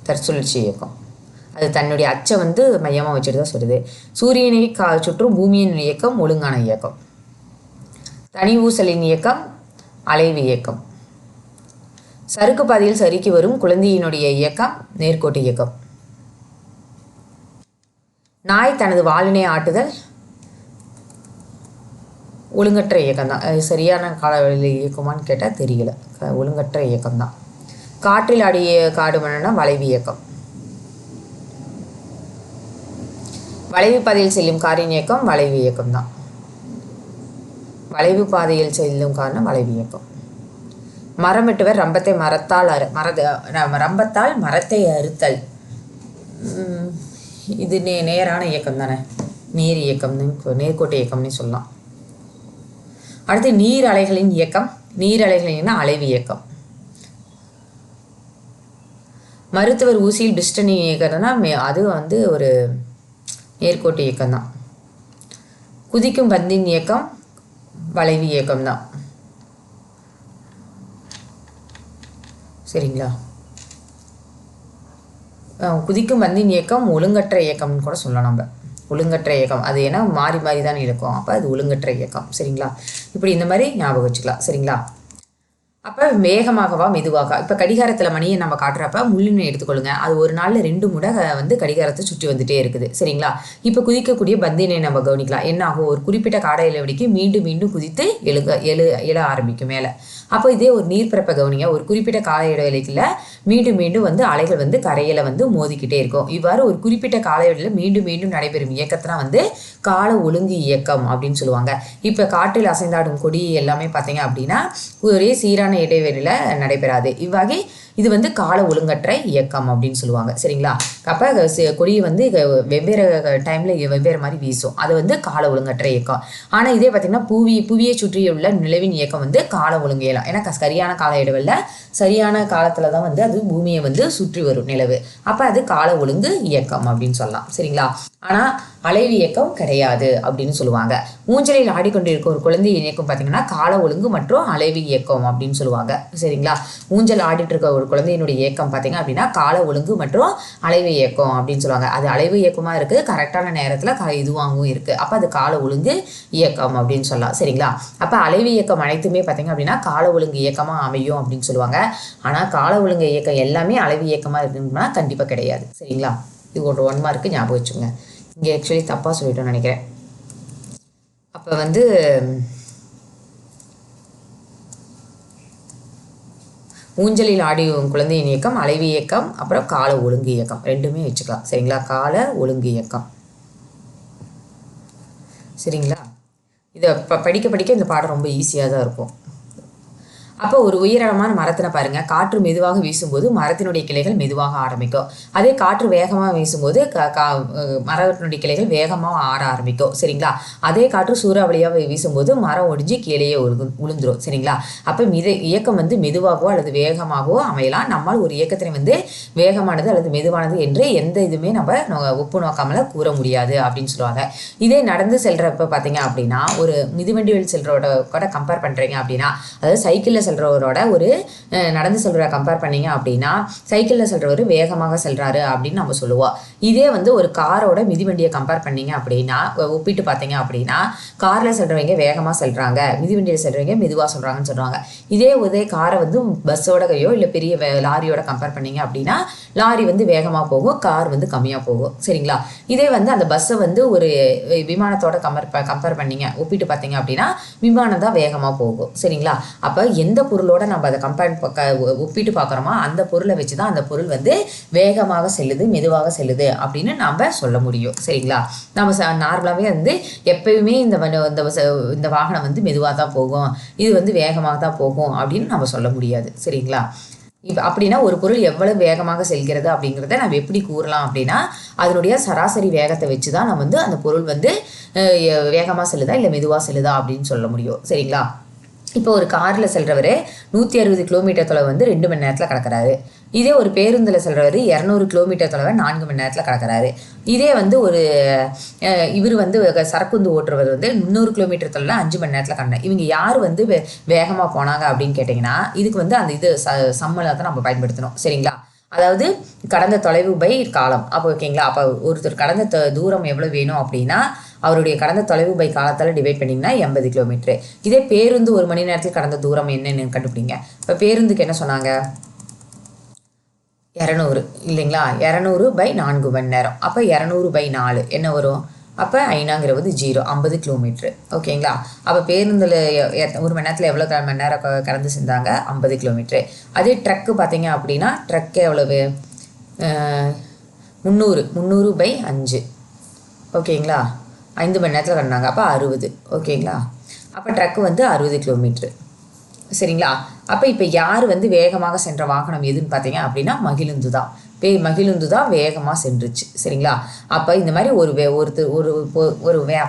தற்சுழற்சி இயக்கம். அது தன்னுடைய அச்சை வந்து மையமாக வச்சுட்டு தான் சொல்லுது. சூரியனை சுற்றும் பூமியின் இயக்கம் ஒழுங்கான இயக்கம். தனி ஊசலின் இயக்கம் அலைவு இயக்கம். சறுக்கு பாதையில் சறுக்கி வரும் குழந்தையினுடைய இயக்கம் நேர்கோட்டு இயக்கம். நாய் தனது வாலினை ஆட்டுதல் ஒழுங்கற்ற இயக்கம் தான். அது சரியான காலவெளியில் இயக்கமானு கேட்டால் தெரியல, ஒழுங்கற்ற இயக்கம் தான். காற்றில் ஆடிய காடுமனா வளைவு இயக்கம். வளைவு பாதையில் செல்லும் காரின் இயக்கம் வளைவு இயக்கம் தான். வளைவு பாதையில் செல்லும் காரணம் வளைவு இயக்கம். மரம் வெட்டுவர் ரம்பத்தால் மரத்தை அறுத்தல். இது நேரான இயக்கம் தானே, நேர் இயக்கம்னு நேர்கோட்டு இயக்கம்னு சொல்லலாம். அடுத்து நீர் அலைகளின் இயக்கம். நீர் அலைகளின் அலைவு இயக்கம். மருத்துவர் ஊசியில் பிஸ்டனி இயக்கம்னா அது வந்து ஒரு நேர்கோட்டு இயக்கம் தான். குதிக்கும் பந்தின் இயக்கம் வளைவு இயக்கம் தான். சரிங்களா, குதிக்கும் பந்தின் இயக்கம் ஒழுங்கற்ற இயக்கம்னு கூட சொல்லலாம். நம்ம ஒழுங்கற்ற இயக்கம் அது ஏன்னா மாறி மாறி தான் இருக்கும். அப்போ அது ஒழுங்கற்ற இயக்கம். சரிங்களா, இப்படி இந்த மாதிரி ஞாபகம் வச்சுக்கலாம். சரிங்களா, அப்போ வேகமாகவா மெதுவாக. இப்போ கடிகாரத்தில் மணியை நம்ம காட்டுறப்ப முள்ளுன்னு எடுத்துக்கொள்ளுங்க. அது ஒரு நாளில் 2 முறை வந்து கடிகாரத்தை சுற்றி வந்துட்டே இருக்குது. சரிங்களா, இப்போ குதிக்கக்கூடிய பந்தினை நம்ம கவனிக்கலாம். என்ன ஆகும், ஒரு குறிப்பிட்ட கால இடைவெளிக்கு மீண்டும் மீண்டும் குதித்து எழ ஆரம்பிக்கும் மேலே. அப்போ இதே ஒரு நீர்ப்பரப்பை கவனிங்க. ஒரு குறிப்பிட்ட கால இடைவெளிக்குள்ள மீண்டும் மீண்டும் வந்து அலைகள் வந்து கரையில் வந்து மோதிக்கிட்டே இருக்கும். இவ்வாறு ஒரு குறிப்பிட்ட கால இடைவெளியில் மீண்டும் மீண்டும் நடைபெறும் இயக்கத்தினா வந்து கால ஒழுங்கு இயக்கம் அப்படின்னு சொல்லுவாங்க. இப்போ காற்றில் அசைந்தாடும் கொடி எல்லாமே பார்த்தீங்க அப்படின்னா ஒரே சீரான இடைவெளியில் நடைபெறாது. இவ்வகை இது வந்து கால ஒழுங்கற்ற இயக்கம் அப்படின்னு சொல்லுவாங்க. சரிங்களா, அப்போ கொடியை வந்து வெவ்வேறு டைமில் வெவ்வேறு மாதிரி வீசும். அது வந்து கால ஒழுங்கற்ற இயக்கம். ஆனால் இதே பார்த்திங்கன்னா புவியை சுற்றியுள்ள நிலவின் இயக்கம் வந்து கால ஒழுங்கு இயக்கம். ஏன்னா சரியான கால இடைவெளியில் சரியான காலத்தில் தான் வந்து அது பூமியை வந்து சுற்றி வரும் நிலவு. அப்போ அது கால ஒழுங்கு இயக்கம் அப்படின்னு சொல்லலாம். சரிங்களா, ஆனால் அலைவு இயக்கம் கிடையாது அப்படின்னு சொல்லுவாங்க. ஊஞ்சலில் ஆடிக்கொண்டிருக்கும் ஒரு குழந்தை இயக்கம் பார்த்தீங்கன்னா கால ஒழுங்கு மற்றும் அலைவு இயக்கம் அப்படின்னு சொல்லுவாங்க. சரிங்களா? ஊஞ்சல் ஆடிட்டு இருக்க ஒரு குழந்தையினுடைய இயக்கம் பார்த்தீங்க அப்படின்னா கால ஒழுங்கு மற்றும் அலைவு இயக்கம் அப்படின்னு சொல்லுவாங்க. அது அலைவு இயக்கமாக இருக்குது, கரெக்டான நேரத்தில் இதுவாகவும் இருக்குது. அப்போ அது கால ஒழுங்கு இயக்கம் அப்படின்னு சொல்லலாம். சரிங்களா? அப்போ அலைவு இயக்கம் அனைத்துமே பார்த்தீங்க அப்படின்னா கால ஒழுங்கு இயக்கமாக அமையும் அப்படின்னு சொல்லுவாங்க. ஆனால் கால ஒழுங்கு இயக்கம் எல்லாமே அலைவு இயக்கமாக இருக்குன்னா கண்டிப்பாக கிடையாது. சரிங்களா? இது ஒரு 1 மார்க்கு ஞாபகம் வச்சுங்க. இங்கே ஆக்சுவலி தப்பாக சொல்லிட்டோன்னு நினைக்கிறேன். அப்போ ஊஞ்சலில் ஆடியும் குழந்தையின் இயக்கம், அலைவு இயக்கம், அப்புறம் கால ஒழுங்கு இயக்கம் ரெண்டுமே வச்சுக்கலாம். சரிங்களா? கால ஒழுங்கு இயக்கம். சரிங்களா? இதை படிக்க படிக்க இந்த பாடம் ரொம்ப ஈஸியாக தான் இருக்கும். அப்போ ஒரு உயரமான மரத்தினை பாருங்க, காற்று மெதுவாக வீசும்போது மரத்தினுடைய கிளைகள் மெதுவாக ஆரம்பிக்கும். அதே காற்று வேகமாக வீசும்போது மரத்தினுடைய கிளைகள் வேகமாக ஆட ஆரம்பிக்கும். சரிங்களா? அதே காற்று சூறாவளியாக வீசும்போது மரம் ஒடிஞ்சு கீழேயே உளுந்துரும். சரிங்களா? அப்போ இயக்கம் மெதுவாகவோ அல்லது வேகமாகவோ அமையலாம். நம்மால் ஒரு இயக்கத்தினை வேகமானது அல்லது மெதுவானது என்று எந்த இதுவுமே நம்ம ஒப்பு நோக்காமல கூற முடியாது அப்படின்னு சொல்லுவாங்க. இதே நடந்து செல்றப்ப பார்த்தீங்க அப்படின்னா, ஒரு மிதிவண்டியில் செல்றோட கூட கம்பேர் பண்ணுறீங்க அப்படின்னா, அதாவது சைக்கிளில் செல்றவரோட ஒரு நடந்து செல்றவரை கம்பேர் பண்ணீங்க அப்படின்னா, சைக்கிளில் செல்றவர் வேகமாக செல்றாரு அப்படின்னு நம்ம சொல்லுவோம். இதே ஒரு காரோட மிதிவண்டியை கம்பேர் பண்ணீங்க அப்படின்னா, ஒப்பிட்டு பார்த்தீங்க அப்படின்னா, காரில் செல்றவங்க வேகமாக செல்றாங்க, மிதிவண்டியில் செல்றவங்க மெதுவாக சொல்றாங்கன்னு சொல்றாங்க. இதே காரை பஸ்ஸோடயோ இல்லை பெரிய லாரியோட கம்பேர் பண்ணீங்க அப்படின்னா, லாரி வேகமாக போகும், கார் கம்மியாக போகும். சரிங்களா? இதே அந்த பஸ்ஸை ஒரு விமானத்தோட கம்பேர் பண்ணீங்க, ஒப்பிட்டு பார்த்தீங்க அப்படின்னா, விமானம் தான் வேகமாக போகும். சரிங்களா? அப்போ எந்த பொருளோட நம்ம அதை ஒப்பிட்டு பார்க்குறோமோ அந்த பொருளை வச்சு தான் அந்த பொருள் வேகமாக செல்லுது, மெதுவாக செல்லுது அப்படின்னு நம்ம சொல்ல முடியும். சரிங்களா? நம்ம நார்மலாகவே எப்பயுமே இந்த வாகனம் மெதுவாக தான் போகும், இது வேகமாக தான் போகும் அப்படின்னு நம்ம சொல்ல முடியாது. சரிங்களா? அப்படின்னா ஒரு பொருள் எவ்வளவு வேகமாக செல்கிறது அப்படிங்கிறத நம்ம எப்படி கூறலாம் அப்படின்னா, அதனுடைய சராசரி வேகத்தை வச்சு தான் நம்ம அந்த பொருள் வேகமாக செல்லுதா இல்லை மெதுவாக செல்லுதா அப்படின்னு சொல்ல முடியும். சரிங்களா? இப்போ ஒரு காரில் செல்றவர் 160 கிலோமீட்டர் தொலைவு 2 மணி நேரத்தில் கடக்கிறாரு. இதே ஒரு பேருந்தில் செல்றவர் 200 கிலோமீட்டர் தொலைவை 4 மணி நேரத்தில் கடக்கிறாரு. இதே ஒரு இவர் சரக்குந்து ஓட்டுறவர் 300 கிலோமீட்டர் தொலைவில் 5 மணி நேரத்தில் கடந்தார். இவங்க யார் வேகமாக போனாங்க அப்படின்னு கேட்டிங்கன்னா, இதுக்கு அந்த சம்மலை தான் நம்ம பயன்படுத்தணும். சரிங்களா? அதாவது கடந்த தொலைவு பை காலம். அப்போ ஓகேங்களா? அப்போ ஒருத்தர் கடந்த தூரம் எவ்வளோ வேணும் அப்படின்னா, அவருடைய கடந்த தொலைவு பை காலத்தால் டிவைட் பண்ணிங்கன்னா 80 கிலோமீட்டரு. இதே பேருந்து 1 மணி நேரத்தில் கடந்த தூரம் என்னன்னு கண்டுபிடிங்க. இப்போ பேருந்துக்கு என்ன சொன்னாங்க? 200 இல்லைங்களா? 200 பை 4 மணி நேரம். அப்போ 200 பை 4 என்ன வரும்? அப்போ 5 0, 50 கிலோமீட்ரு. ஓகேங்களா? அப்போ பேருந்தில் 1 மணி நேரத்தில் எவ்வளோ மணி நேரம் கடந்து செஞ்சாங்க? 50 கிலோமீட்ரு. அதே ட்ரக்கு பார்த்தீங்க அப்படின்னா, ட்ரக்கு எவ்வளவு? 300 பை 5. ஓகேங்களா? 5 மணி நேரத்தில் கடந்தாங்க. அப்போ 60. ஓகேங்களா? அப்போ ட்ரக்கு 60 கிலோமீட்ரு. சரிங்களா? அப்போ இப்போ யார் வேகமாக சென்ற வாகனம் எதுன்னு பார்த்தீங்க அப்படின்னா, மகிழுந்து தான். மகிழுந்து தான் வேகமாக சென்றுச்சு. சரிங்களா? அப்போ இந்த மாதிரி ஒரு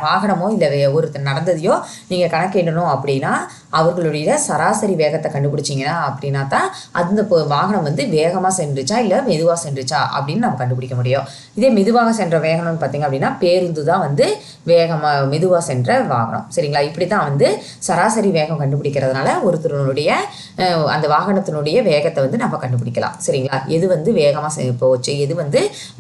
வாகனமோ இல்லை ஒருத்தர் நடந்ததையோ நீங்கள் கணக்கிடணும் அப்படின்னா, அவர்களுடைய சராசரி வேகத்தை கண்டுபிடிச்சிங்கன்னா அப்படின்னா தான் அந்த வாகனம் வேகமாக சென்றுச்சா இல்லை மெதுவாக சென்றுச்சா அப்படின்னு நம்ம கண்டுபிடிக்க முடியும். இதே மெதுவாக சென்ற வேகனம்னு பார்த்தீங்க அப்படின்னா, பேருந்து தான் மெதுவாக சென்ற வாகனம். சரிங்களா? இப்படி தான் சராசரி வேகம் கண்டுபிடிக்கிறதுனால ஒருத்தருடைய அந்த வாகனத்தினுடைய வேகத்தை நம்ம கண்டுபிடிக்கலாம். சரிங்களா? எது வேகமாக போச்சு, எது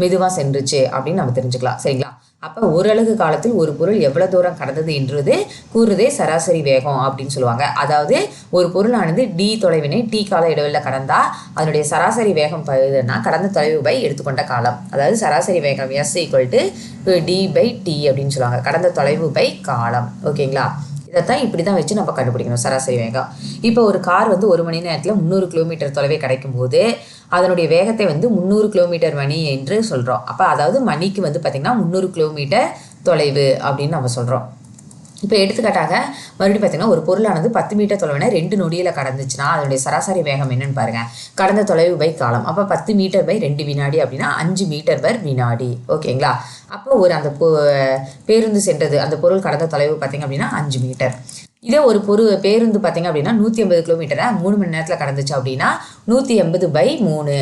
மெதுவாக சென்றுச்சு அப்படின்னு நம்ம தெரிஞ்சுக்கலாம். சரிங்களா? அப்போ ஒரு அலகு காலத்தில் ஒரு பொருள் எவ்வளோ தூரம் கடந்தது என்றது கூறுதே சராசரி வேகம் அப்படின்னு சொல்லுவாங்க. அதாவது ஒரு பொருளானது டி தொலைவினை டி கால இடைவெளியில் கடந்தால் அதனுடைய சராசரி வேகம் கடந்த தொலைவு பை எடுத்துக்கொண்ட காலம். அதாவது சராசரி வேகம் S = D பை T அப்படின்னு சொல்லுவாங்க. கடந்த தொலைவு பை காலம். ஓகேங்களா? இதைத்தான் இப்படி தான் வச்சு நம்ம கண்டுபிடிக்கணும் சராசரி வேகம். இப்போ ஒரு கார் 1 மணி நேரத்தில் 300 கிலோமீட்டர் தொலைவை கிடைக்கும் போது அதனுடைய வேகத்தை 300 கிலோமீட்டர் மணி என்று சொல்கிறோம். அப்போ அதாவது மணிக்கு பார்த்திங்கன்னா 300 கிலோமீட்டர் தொலைவு அப்படின்னு நம்ம சொல்கிறோம். இப்போ எடுத்துக்காட்டாக மறுபடியும் பார்த்தீங்கன்னா, ஒரு பொருளானது 10 மீட்டர் தொலைவினை 2 நொடியில் கடந்துச்சுன்னா அதனுடைய சராசரி வேகம் என்னன்னு பாருங்கள். கடந்த தொலைவு பை காலம். அப்போ 10 மீட்டர் பை 2 வினாடி அப்படின்னா 5 மீட்டர் பர் வினாடி. ஓகேங்களா? அப்போ அந்த பேருந்து சென்றது அந்த பொருள் கடந்த தொலைவு பார்த்தீங்க அப்படின்னா 5 மீட்டர். இதே ஒரு பேருந்து பார்த்தீங்க அப்படின்னா 180 கிலோமீட்டரை 3 மணி நேரத்தில் கடந்துச்சு அப்படின்னா 180/3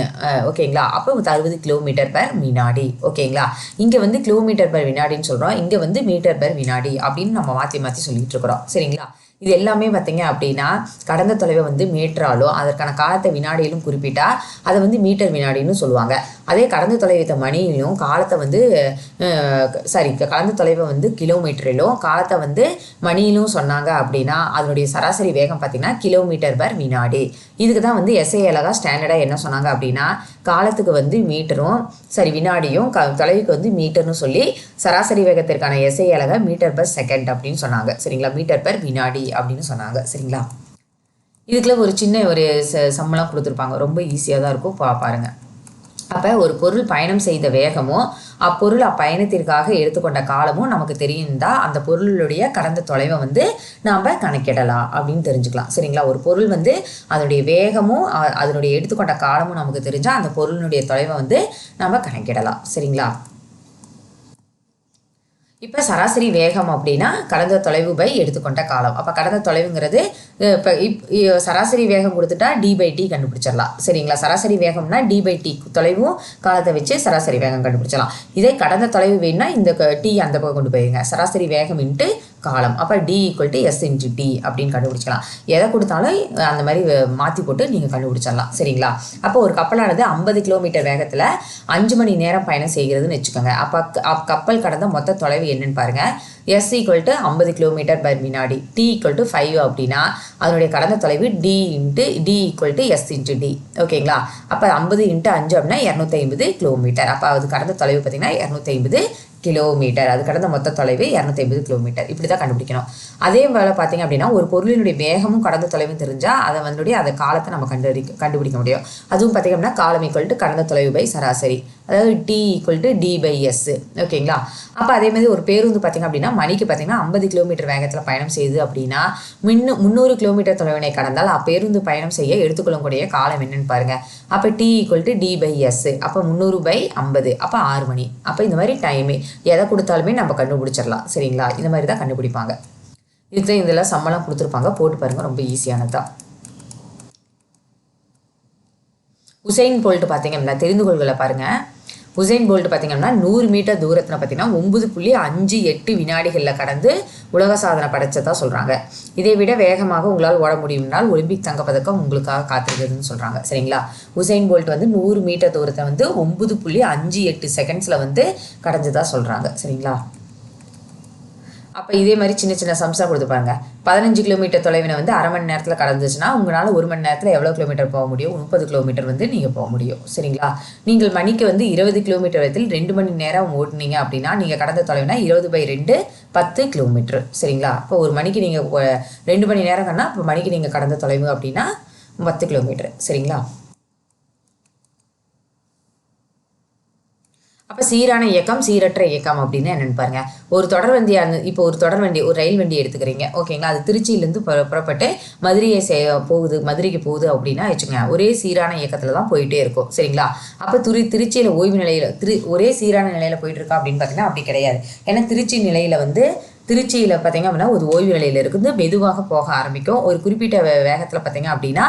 ஓகேங்களா. அப்போ 60 கிலோமீட்டர் பெர் வினாடி. ஓகேங்களா. இங்கே வந்து கிலோமீட்டர் பெர் வினாடின்னு சொல்கிறோம், இங்கே வந்து மீட்டர் பெர் வினாடி அப்படின்னு நம்ம மாற்றி மாற்றி சொல்லிட்டு இருக்கிறோம். சரிங்களா. இது எல்லாமே பார்த்தீங்க அப்படின்னா கடந்த தொலைவை வந்து மீட்டராலோ அதற்கான காலத்தை வினாடியிலும் குறிப்பிட்டா அதை வந்து மீட்டர் வினாடின்னு சொல்லுவாங்க. அதே கடந்த தொலைவை மணியிலும் காலத்தை வந்து கடந்த தொலைவை வந்து கிலோமீட்டரிலும் காலத்தை வந்து மணியிலும் சொன்னாங்க அப்படின்னா அதனுடைய சராசரி வேகம் பார்த்தீங்கன்னா கிலோமீட்டர் பெர் வினாடி. இதுக்கு தான் வந்து எஸ்ஐ அழகா ஸ்டாண்டர்டாக என்ன சொன்னாங்க அப்படின்னா காலத்துக்கு வந்து மீட்டரும் வினாடியும் தொலைவுக்கு வந்து மீட்டர்னு சொல்லி சராசரி வேகத்திற்கான எஸ்ஐ அழகா மீட்டர் பெர் செகண்ட் அப்படின்னு சொன்னாங்க. சரிங்களா. மீட்டர் பெர் வினாடி அப்படின்னு சொன்னாங்க. சரிங்களா. இதுக்குள்ள ஒரு சின்ன சம்பளம் கொடுத்துருப்பாங்க, ரொம்ப ஈஸியாக தான் இருக்கும், பாருங்க. அப்போ ஒரு பொருள் பயணம் செய்த வேகமும் அப்பொருள் அப்பயணத்திற்காக எடுத்துக்கொண்ட காலமும் நமக்கு தெரியும்தான் அந்த பொருளுடைய கடந்த தொலைவை வந்து நாம் கணக்கிடலாம் அப்படின்னு தெரிஞ்சுக்கலாம். சரிங்களா. ஒரு பொருள் வந்து அதனுடைய வேகமும் அதனுடைய எடுத்துக்கொண்ட காலமும் நமக்கு தெரிஞ்சால் அந்த பொருளினுடைய தொலைவை வந்து நாம் கணக்கிடலாம். சரிங்களா. இப்போ சராசரி வேகம் அப்படின்னா கடந்த தொலைவு பை எடுத்துக்கொண்ட காலம். அப்போ கடந்த தொலைவுங்கிறது இப்போ சராசரி வேகம் கொடுத்துட்டா d/t கண்டுபிடிச்சிடலாம். சரிங்களா. சராசரி வேகம்னா d/t தொலைவும் காலத்தை வச்சு சராசரி வேகம் கண்டுபிடிச்சலாம். இதே கடந்த தொலைவு வேணும்னா இந்த t அந்த பக்கம் கொண்டு போயிருங்க, சராசரி வேகம் இன்ட்டு காலம். அப்போ d = s/t அப்படின்னு கண்டுபிடிச்சிக்கலாம். எதை கொடுத்தாலும் அந்த மாதிரி மாற்றி போட்டு நீங்கள் கண்டுபிடிச்சிடலாம். சரிங்களா. அப்போ ஒரு கப்பலானது 50 கிலோமீட்டர் வேகத்தில் 5 மணி நேரம் பயணம் செய்கிறதுன்னு வச்சுக்கோங்க. அப்போ கப்பல் கடந்த மொத்த தொலைவு என்னன்னு பாருங்க. s = 50 கிலோமீட்டர் பெர் வினாடி, t = 5 அப்படின்னா அதனுடைய கடந்த தொலைவு d = s/t. ஓகேங்களா. அப்போ 50 × 5 அப்படின்னா 250 கிலோமீட்டர். அப்போ அது கடந்த தொலைவு பார்த்தீங்கன்னா 250 கிலோமீட்டர். அது கடந்த மொத்த தொலைவு 250 கிலோமீட்டர். இப்படி தான் கண்டுபிடிக்கணும். அதே வேலை பார்த்தீங்க அப்படின்னா ஒரு பொருளினுடைய வேகமும் கடந்த தொலைவும் தெரிஞ்சால் அதை காலத்தை நம்ம கண்டுபிடிக்க முடியும். அதுவும் பார்த்தீங்க அப்படின்னா காலம் = கடந்த தொலைவு பை சராசரி, அதாவது t = d/s. ஓகேங்களா. அப்போ அதே மாதிரி ஒரு பேருந்து பார்த்தீங்க அப்படின்னா மணிக்கு பார்த்தீங்கன்னா 50 கிலோமீட்டர் வேகத்தில் பயணம் செய்யுது அப்படின்னா 300 கிலோமீட்டர் தொலைவினை கடந்தால் அப்பேருந்து பயணம் செய்ய எடுத்துக்கொள்ளக்கூடிய காலம் என்னன்னு பாருங்க. அப்போ t = d/s. அப்போ 300/50, அப்போ 6 மணி. அப்போ இந்த மாதிரி டைமு எதை கொடுத்தாலுமே நம்ம கண்டுபிடிச்சிடலாம். சரிங்களா. இந்த மாதிரி தான் கண்டுபிடிப்பாங்க. இதுக்கு இதெல்லாம் சம்பளம் கொடுத்துருப்பாங்க, போட்டு பாருங்க, ரொம்ப ஈஸியானது தான். உசைன் போல்ட் பார்த்தீங்க அப்படின்னா தெரிந்து கொள்களை பாருங்க. உசைன் போல்ட் பார்த்தீங்கன்னா 100 மீட்டர் தூரத்தில் பார்த்தீங்கன்னா 9.58 வினாடிகளில் கடந்து உலக சாதனை படைச்சதா சொல்கிறாங்க. இதை விட வேகமாக உங்களால் ஓட முடியும்னால் ஒலிம்பிக் தங்கப்பதக்கம் உங்களுக்காக காத்திருக்குதுன்னு சொல்கிறாங்க. சரிங்களா. உசைன் போல்ட் வந்து 100 மீட்டர் தூரத்தை வந்து 9.58 செகண்ட்ஸில் வந்து கடந்ததா சொல்கிறாங்க. சரிங்களா. அப்போ இதே மாதிரி சின்ன சின்ன சம்ஸாக கொடுத்துப்பாங்க. 15 கிலோமீட்டர் தொலைவினை வந்து அரை மணி நேரத்தில் கடந்துச்சுன்னா உங்களால் 1 மணி நேரத்தில் எவ்வளோ கிலோமீட்டர் போக முடியும்? 30 கிலோமீட்டர் வந்து நீங்கள் போக முடியும். சரிங்களா. நீங்கள் மணிக்கு வந்து 20 கிலோமீட்டர் வேகத்தில் 2 மணி நேரம் ஓட்டுனீங்க அப்படின்னா நீங்கள் கடந்த தொலைவினா 20/2 10 கிலோமீட்டர். சரிங்களா. இப்போ ஒரு மணிக்கு நீங்கள் 2 மணி நேரம் கண்ணா இப்போ மணிக்கு நீங்கள் கடந்த தொலைவு அப்படின்னா 10 கிலோமீட்டர். சரிங்களா. அப்போ சீரான இயக்கம் சீரற்ற இயக்கம் அப்படின்னு என்னென்னு பாருங்கள். ஒரு தொடர்வண்டியாக இப்போ ஒரு ரயில் வண்டி எடுத்துக்கிறீங்க. ஓகேங்களா. அது திருச்சியிலேருந்து புறப்பட்டு மதுரைக்கு போகுது அப்படின்னா வச்சுக்கோங்க, ஒரே சீரான இயக்கத்தில் தான் போயிட்டே இருக்கும். சரிங்களா. அப்போ திருச்சியில் ஓய்வு நிலையில் ஒரே சீரான நிலையில் போயிட்டு இருக்கா அப்படின்னு பார்த்தீங்கன்னா அப்படி கிடையாது. ஏன்னா திருச்சியில் பார்த்தீங்க அப்படின்னா ஒரு ஓய்வு நிலையில் இருக்குது, மெதுவாக போக ஆரம்பிக்கும். ஒரு குறிப்பிட்ட வேகத்தில் பார்த்தீங்க அப்படின்னா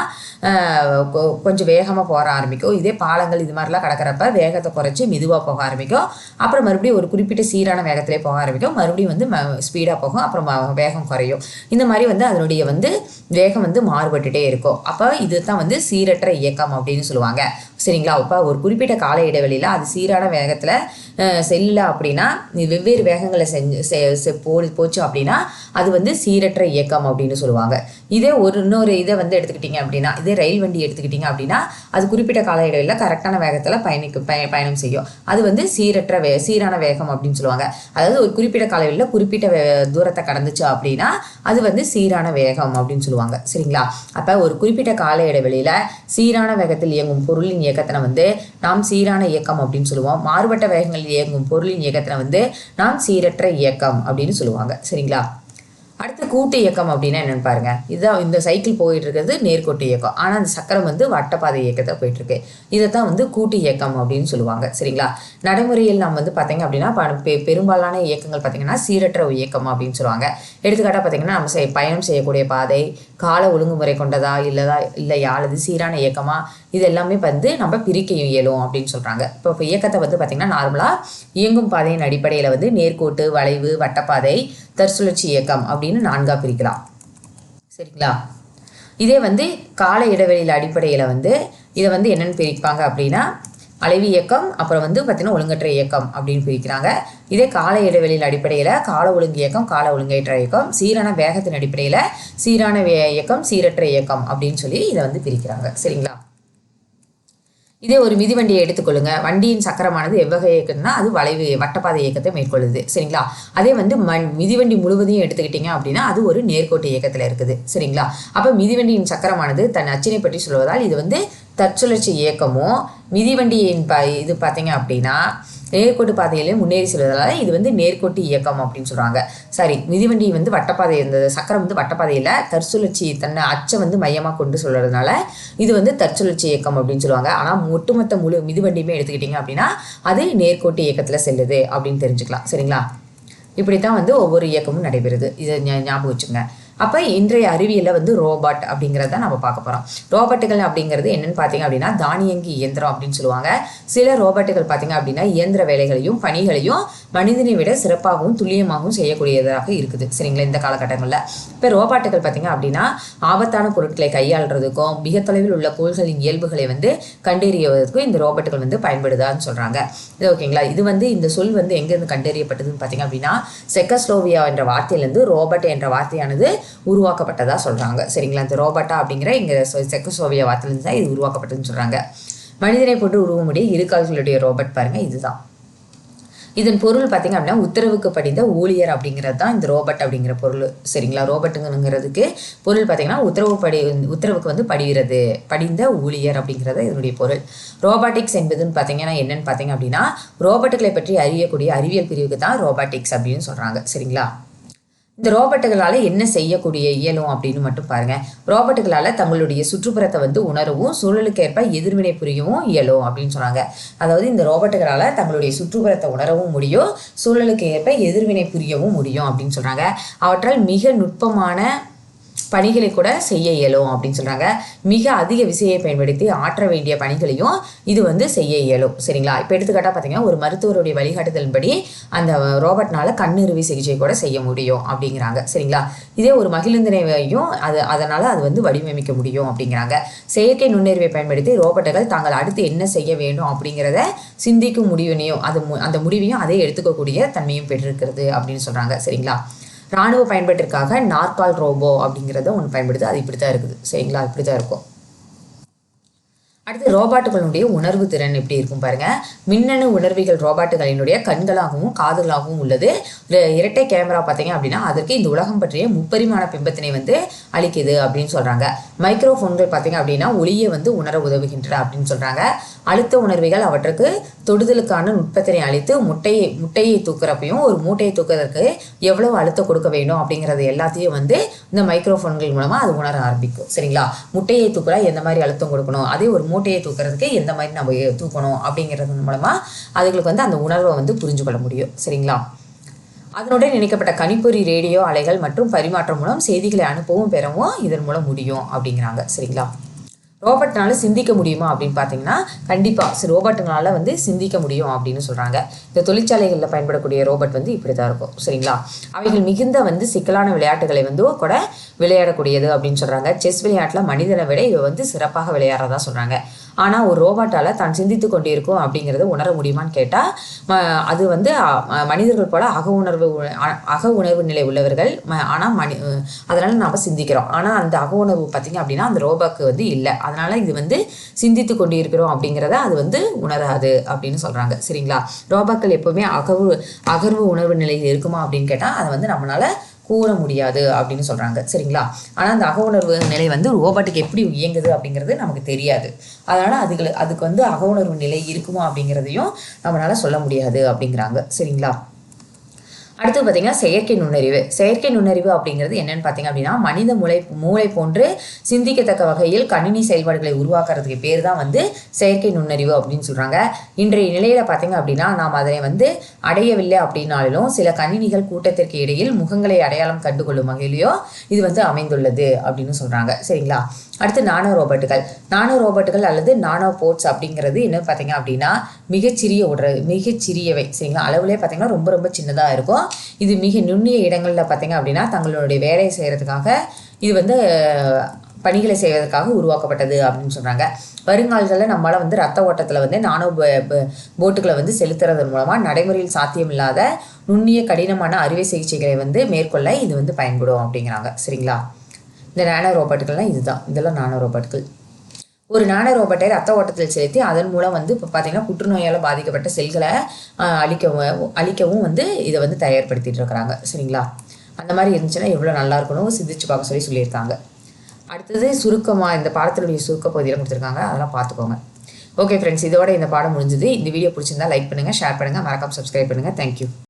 கொஞ்சம் வேகமாக போக ஆரம்பிக்கும். இதே பாலங்கள் இது மாதிரிலாம் கடக்கிறப்ப வேகத்தை குறைச்சி மெதுவாக போக ஆரம்பிக்கும். அப்புறம் மறுபடியும் ஒரு குறிப்பிட்ட சீரான வேகத்திலே போக ஆரம்பிக்கும். மறுபடியும் வந்து ஸ்பீடாக போகும், அப்புறம் வேகம் குறையும். இந்த மாதிரி வந்து அதனுடைய வந்து வேகம் வந்து மாறுபட்டுட்டே இருக்கும். அப்போ இது தான் வந்து சீரற்ற இயக்கம் அப்படின்னு சொல்லுவாங்க. சரிங்களா. அப்போ ஒரு குறிப்பிட்ட கால இடைவெளியில் அது சீரான வேகத்தில் செல்ல அப்படின்னா வெவ்வேறு வேகங்களை போச்சு அப்படின்னா அது வந்து சீரற்ற இயக்கம் அப்படின்னு சொல்லுவாங்க. இதே இன்னொரு இதை வந்து எடுத்துக்கிட்டிங்க அப்படின்னா, இதே ரயில் வண்டி எடுத்துக்கிட்டிங்க அப்படின்னா அது குறிப்பிட்ட கால இடைவெளியில் கரெக்டான வேகத்தில் பயணம் செய்யும். அது வந்து சீரான வேகம் அப்படின்னு சொல்லுவாங்க. அதாவது ஒரு குறிப்பிட்ட கால இடைவெளியில் குறிப்பிட்ட தூரத்தை கடந்துச்சு அப்படின்னா அது வந்து சீரான வேகம் அப்படின்னு சொல்லுவாங்க. சரிங்களா. அப்போ ஒரு குறிப்பிட்ட கால இடைவெளியில் சீரான வேகத்தில் இயங்கும் பொருளின் இயக்கத்தினை வந்து நாம் சீரான இயக்கம் அப்படின்னு சொல்லுவோம். மாறுபட்ட வேகங்களில் இயங்கும் பொருளின் இயக்கத்தினை வந்து நாம் சீரற்ற இயக்கம் அப்படின்னு சொல்லுவாங்க. சரிங்களா. அடுத்து கூட்டு இயக்கம் அப்படின்னா என்னென்னு பாருங்கள். இதுதான் இந்த சைக்கிள் போயிட்டு இருக்கிறது நேர்கோட்டு இயக்கம். ஆனால் அந்த சக்கரம் வந்து வட்டப்பாதை இயக்கத்தை போயிட்டுருக்கு. இதை தான் வந்து கூட்டு இயக்கம் அப்படின்னு சொல்லுவாங்க. சரிங்களா? நடைமுறையில் நம்ம வந்து பார்த்தீங்க அப்படின்னா பெரும்பாலான இயக்கங்கள் பார்த்தீங்கன்னா சீரற்ற இயக்கம் அப்படின்னு சொல்லுவாங்க. எடுத்துக்காட்டாக பார்த்தீங்கன்னா நம்ம பயணம் செய்யக்கூடிய பாதை கால ஒழுங்குமுறை கொண்டதா இல்லையா அல்லது சீரான இயக்கமா, இது எல்லாமே வந்து நம்ம பிரிக்க இயலும் அப்படின்னு சொல்கிறாங்க. இப்போ இயக்கத்தை வந்து பார்த்திங்கன்னா நார்மலாக இயங்கும் பாதையின் அடிப்படையில் வந்து நேர்கோட்டு, வளைவு, வட்டப்பாதை, தற்சுழற்சி இயக்கம் அப்படின்னு 4ஆக பிரிக்கலாம். சரிங்களா? இதே வந்து கால இடைவெளியில் அடிப்படையில் வந்து இதை வந்து என்னென்னு பிரிப்பாங்க அப்படின்னா அலைவு இயக்கம், அப்புறம் வந்து பார்த்திங்கன்னா ஒழுங்கற்ற இயக்கம் அப்படின்னு பிரிக்கிறாங்க. இதே கால இடைவெளியில் அடிப்படையில் கால ஒழுங்கு இயக்கம், கால ஒழுங்கற்ற இயக்கம், சீரான வேகத்தின் அடிப்படையில் சீரான இயக்கம், சீரற்ற இயக்கம் அப்படின்னு சொல்லி இதை வந்து பிரிக்கிறாங்க. சரிங்களா? இதே ஒரு மிதிவண்டியை எடுத்துக்கொள்ளுங்க. வண்டியின் சக்கரமானது எவ்வகை இயக்கம்னா அது வளைவு வட்டப்பாதை இயக்கத்தை மேற்கொள்ளுது. சரிங்களா? அதே வந்து மிதிவண்டி முழுவதையும் எடுத்துக்கிட்டீங்க அப்படின்னா அது ஒரு நேர்கோட்டு இயக்கத்தில் இருக்குது. சரிங்களா? அப்போ மிதிவண்டியின் சக்கரமானது தன் அச்சினை பற்றி சொல்வதால் இது வந்து தற்சுழற்சி இயக்கமும், மிதிவண்டியின் இது பார்த்தீங்க அப்படின்னா நேர்கோட்டு பாதையிலே முன்னேறி செல்வதால் இது வந்து நேர்கோட்டு இயக்கம் அப்படின்னு சொல்கிறாங்க. சரி, மிதிவண்டி வந்து வட்டப்பாதை, இந்த சக்கரம் வந்து வட்டப்பாதையில் தற்சுழற்சி தன்னை அச்சை வந்து மையமாக கொண்டு சொல்கிறதுனால இது வந்து தற்சுழற்சி இயக்கம் அப்படின்னு சொல்லுவாங்க. ஆனால் ஒட்டுமொத்த மிதிவண்டியுமே எடுத்துக்கிட்டிங்க அப்படின்னா அது நேர்கோட்டு இயக்கத்தில் செல்லுது அப்படின்னு தெரிஞ்சுக்கலாம். சரிங்களா? இப்படி தான் வந்து ஒவ்வொரு இயக்கமும் நடைபெறுது. இதை ஞாபகம் வச்சுங்க. அப்போ இன்றைய அறிவியலில் வந்து ரோபாட் அப்படிங்கிறத நம்ம பார்க்க போகிறோம். ரோபோட்டுகள் அப்படிங்கிறது என்னென்னு பார்த்தீங்க அப்படின்னா தானியங்கி இயந்திரம் அப்படின்னு சொல்லுவாங்க. சில ரோபோட்டுகள் பார்த்தீங்க அப்படின்னா இயந்திர வேலைகளையும் பணிகளையும் மனிதனை விட சிறப்பாகவும் துல்லியமாகவும் செய்யக்கூடியதாக இருக்குது. சரிங்களா? இந்த காலகட்டங்களில் இப்போ ரோபோட்டுகள் பார்த்தீங்க அப்படின்னா ஆபத்தான பொருட்களை கையாளுறதுக்கும் மிக தொலைவில் உள்ள கோள்களின் இயல்புகளை வந்து கண்டறிவதற்கும் இந்த ரோபோட்டுகள் வந்து பயன்படுதான்னு சொல்கிறாங்க. இது ஓகேங்களா? இது வந்து இந்த சொல் வந்து எங்கேருந்து கண்டறியப்பட்டதுன்னு பார்த்தீங்க அப்படின்னா செக்கஸ்லோவியா என்ற வார்த்தையிலேருந்து ரோபோட் என்ற வார்த்தையானது உருவாக்கப்பட்டதா சொல்றாங்க. சரிங்களா? இந்த ரோபோட்டா அப்படிங்கிற இங்க செக்கோஸ்லோவியா வார்த்தையிலிருந்து தான் இது உருவாக்கப்பட்டதுன்னு சொல்றாங்க. மனிதனை போட்டு உருவமுடைய இருகால்களுடைய ரோபோட் பாருங்க, இதுதான். இதன் பொருள் பார்த்தீங்க அப்படின்னா உத்தரவுக்கு படிந்த ஊழியர் அப்படிங்கிறது தான் இந்த ரோபோட் அப்படிங்கிற பொருள். சரிங்களா? ரோபோட்டுங்கிறதுக்கு பொருள் பார்த்தீங்கன்னா உத்தரவுக்கு வந்து படிந்த ஊழியர் அப்படிங்கிறது இதனுடைய பொருள். ரோபாட்டிக்ஸ் என்பதுன்னு பார்த்தீங்கன்னா என்னன்னு பார்த்தீங்க அப்படின்னா ரோபோட்டுகளை பற்றி அறியக்கூடிய அறிவியல் பிரிவுக்கு தான் ரோபாட்டிக்ஸ் அப்படின்னு சொல்றாங்க. சரிங்களா? இந்த ரோபோட்டுகளால் என்ன செய்யக்கூடிய இயலும் அப்படின்னு மட்டும் பாருங்க. ரோபோட்டுகளால் தங்களுடைய சுற்றுப்புறத்தை வந்து உணரவும் சூழலுக்கேற்ப எதிர்வினை புரியவும் இயலும் அப்படின்னு சொன்னாங்க. அதாவது இந்த ரோபோட்டுகளால் தங்களுடைய சுற்றுப்புறத்தை உணரவும் முடியும், சூழலுக்கு ஏற்ப எதிர்வினை புரியவும் முடியும் அப்படின்னு சொல்றாங்க. அவற்றால் மிக நுட்பமான பணிகளை கூட செய்ய இயலும் அப்படின்னு சொல்றாங்க. மிக அதிக விசையை பயன்படுத்தி ஆற்ற வேண்டிய பணிகளையும் இது வந்து செய்ய இயலும். சரிங்களா? இப்போ எடுத்துக்காட்டாக பார்த்தீங்கன்னா ஒரு மருத்துவருடைய வழிகாட்டுதலின்படி அந்த ரோபோட்னால கண்ணறுவை சிகிச்சை கூட செய்ய முடியும் அப்படிங்கிறாங்க. சரிங்களா? இதே ஒரு மகிழுந்தினையும் அதனால அது வந்து வடிவமைக்க முடியும் அப்படிங்கிறாங்க. செயற்கை நுண்ணறிவை பயன்படுத்தி ரோபோட்டுகள் தாங்கள் அடுத்து என்ன செய்ய வேண்டும் அப்படிங்கிறத சிந்திக்கும் முடிவினையும் அந்த முடிவையும் அதை எடுத்துக்கக்கூடிய தன்மையும் பெற்றிருக்கிறது அப்படின்னு சொல்றாங்க. சரிங்களா? ராணுவ பயன்பாட்டிற்காக நார்கால் ரோபோ அப்படிங்கிறத ஒன்று பயன்படுது. அது இப்படி தான் இருக்குது. சரிங்களா? இப்படி தான் இருக்கும். அடுத்து ரோபோட்டுகளுடைய உணர்வு திறன் எப்படி இருக்கும் பாருங்க. மின்னணு உணர்விகள் ரோபோட்டுகளினுடைய கண்களாகவும் காதுகளாகவும் உள்ளது. இரட்டை கேமரா பார்த்தீங்க அப்படின்னா அதற்கு இந்த உலகம் பற்றிய முப்பரிமாண பிம்பத்தினை வந்து அளிக்குது அப்படின்னு சொல்றாங்க. மைக்ரோஃபோன்கள் பார்த்தீங்க அப்படின்னா ஒளியை வந்து உணர உதவுகின்றன அப்படின்னு சொல்றாங்க. அழுத்த உணர்விகள் அவற்றுக்கு தொடுதலுக்கான நுட்பத்தினை அளித்து முட்டையை தூக்குறப்பையும் ஒரு மூட்டையை தூக்குறதுக்கு எவ்வளவு அழுத்தம் கொடுக்க வேண்டும் அப்படிங்கிறது எல்லாத்தையும் வந்து இந்த மைக்ரோஃபோன்கள் மூலமா அது உணர ஆரம்பிக்கும். சரிங்களா? முட்டையை தூக்குறா எந்த மாதிரி அழுத்தம் கொடுக்கணும், அதே ஒரு மூட்டையை தூக்குறதுக்கு எந்த மாதிரி நம்ம தூக்கணும் அப்படிங்கிறது மூலமா அதுங்களுக்கு வந்து அந்த உணர்வை வந்து புரிஞ்சு கொள்ள முடியும். சரிங்களா? அதனுடன் இணைக்கப்பட்ட கணிப்பொறி ரேடியோ அலைகள் மற்றும் பரிமாற்றம் மூலம் செய்திகளை அனுப்பவும் பெறவும் இதன் மூலம் முடியும் அப்படிங்கிறாங்க. சரிங்களா? ரோபோட்னால சிந்திக்க முடியுமா அப்படின்னு பார்த்தீங்கன்னா கண்டிப்பாக ரோபோட்டுங்களால வந்து சிந்திக்க முடியும் அப்படின்னு சொல்கிறாங்க. இந்த தொழிற்சாலைகளில் பயன்படக்கூடிய ரோபோட் வந்து இப்படி தான் இருக்கும். சரிங்களா? அவைகள் மிகுந்த வந்து சிக்கலான விளையாட்டுகளை வந்து கூட விளையாடக்கூடியது அப்படின்னு சொல்கிறாங்க. செஸ் விளையாட்டில் மனிதனை விட இவை வந்து சிறப்பாக விளையாடுறதா சொல்கிறாங்க. ஆனால் ஒரு ரோபோட்டால் தான் சிந்தித்து கொண்டிருக்கும் அப்படிங்கிறத உணர முடியுமான்னு கேட்டால் அது வந்து மனிதர்கள் போல அக உணர்வு நிலை உள்ளவர்கள். ஆனால் அதனால் நாம் சிந்திக்கிறோம். ஆனால் அந்த அக உணர்வு பார்த்திங்க அப்படின்னா அந்த ரோபோக்கு வந்து இல்லை. அதனால் இது வந்து சிந்தித்து கொண்டு இருக்கிறோம் அப்படிங்கிறத அது வந்து உணராது அப்படின்னு சொல்கிறாங்க. சரிங்களா? ரோபோக்கள் எப்போவுமே அகர்வு உணர்வு நிலையில் இருக்குமா அப்படின்னு கேட்டால் அதை வந்து நம்மளால் கூற முடியாது அப்படின்னு சொல்கிறாங்க. சரிங்களா? ஆனால் அந்த அக உணர்வு நிலை வந்து ரோபோட்டுக்கு எப்படி இயங்குது அப்படிங்கிறது நமக்கு தெரியாது. அதனால் அதுக்கு வந்து அக உணர்வு நிலை இருக்குமா அப்படிங்கிறதையும் நம்மளால் சொல்ல முடியாது அப்படிங்கிறாங்க. சரிங்களா? அடுத்து பார்த்தீங்கன்னா செயற்கை நுண்ணறிவு. செயற்கை நுண்ணறிவு அப்படிங்கிறது என்னன்னு பார்த்தீங்க அப்படின்னா, மனித மூளை போன்று சிந்திக்கத்தக்க வகையில் கணினி செயல்பாடுகளை உருவாக்குறதுக்கு பேர் தான் வந்து செயற்கை நுண்ணறிவு அப்படின்னு சொல்கிறாங்க. இன்றைய நிலையில் பார்த்தீங்க அப்படின்னா, நாம் அதனை வந்து அடையவில்லை அப்படின்னாலும் சில கணினிகள் கூட்டத்திற்கு இடையில் முகங்களை அடையாளம் கண்டுகொள்ளும் வகையிலையோ இது வந்து அமைந்துள்ளது அப்படின்னு சொல்கிறாங்க. சரிங்களா? அடுத்து நானோ ரோபோட்டுகள் அல்லது நானோ போர்ட்ஸ் அப்படிங்கிறது என்ன பார்த்தீங்க அப்படின்னா, மிகச்சிறியவை. சரிங்களா? அளவுலேயே பார்த்தீங்கன்னா ரொம்ப ரொம்ப சின்னதாக இருக்கும். இது மிக நுண்ணிய இடங்களில் பார்த்தீங்க அப்படின்னா தங்களுடைய வேலையை செய்கிறதுக்காக இது வந்து பணிகளை செய்வதற்காக உருவாக்கப்பட்டது அப்படின்னு சொல்கிறாங்க. வருங்காலங்களில் நம்மளால் வந்து ரத்த ஓட்டத்தில் வந்து நானோ போட்டுகளை வந்து செலுத்துறதன் மூலமாக நடைமுறையில் சாத்தியமில்லாத நுண்ணிய கடினமான அறுவை சிகிச்சைகளை வந்து மேற்கொள்ள இது வந்து பயன்படும் அப்படிங்கிறாங்க. சரிங்களா? இந்த நானோ ரோபோட்டுகள்லாம் இதெல்லாம் நானோ ரோபோட்டுகள். ஒரு நானோ ரோபோட்டை ரத்த ஓட்டத்தில் செலுத்தி அதன் மூலம் வந்து இப்போ பார்த்தீங்கன்னா புற்றுநோயால் பாதிக்கப்பட்ட செல்களை அழிக்கவும் வந்து இதை வந்து தயார்படுத்திட்டு இருக்கிறாங்க. சரிங்களா? அந்த மாதிரி இருந்துச்சுன்னா எவ்வளோ நல்லா இருக்கணும் சிந்திச்சு பார்க்க சொல்லியிருக்காங்க. அடுத்தது சுருக்கமாக இந்த பாடத்தினுடைய சுருக்க பகுதியில் கொடுத்துருக்காங்க, அதெல்லாம் பார்த்துக்கோங்க. ஓகே ஃப்ரெண்ட்ஸ், இதோட இந்த பாடம் முடிஞ்சது. இந்த வீடியோ பிடிச்சிருந்தா லைக் பண்ணுங்கள், ஷேர் பண்ணுங்கள், மறக்காம சப்ஸ்கிரைப் பண்ணுங்கள். தேங்க்யூ.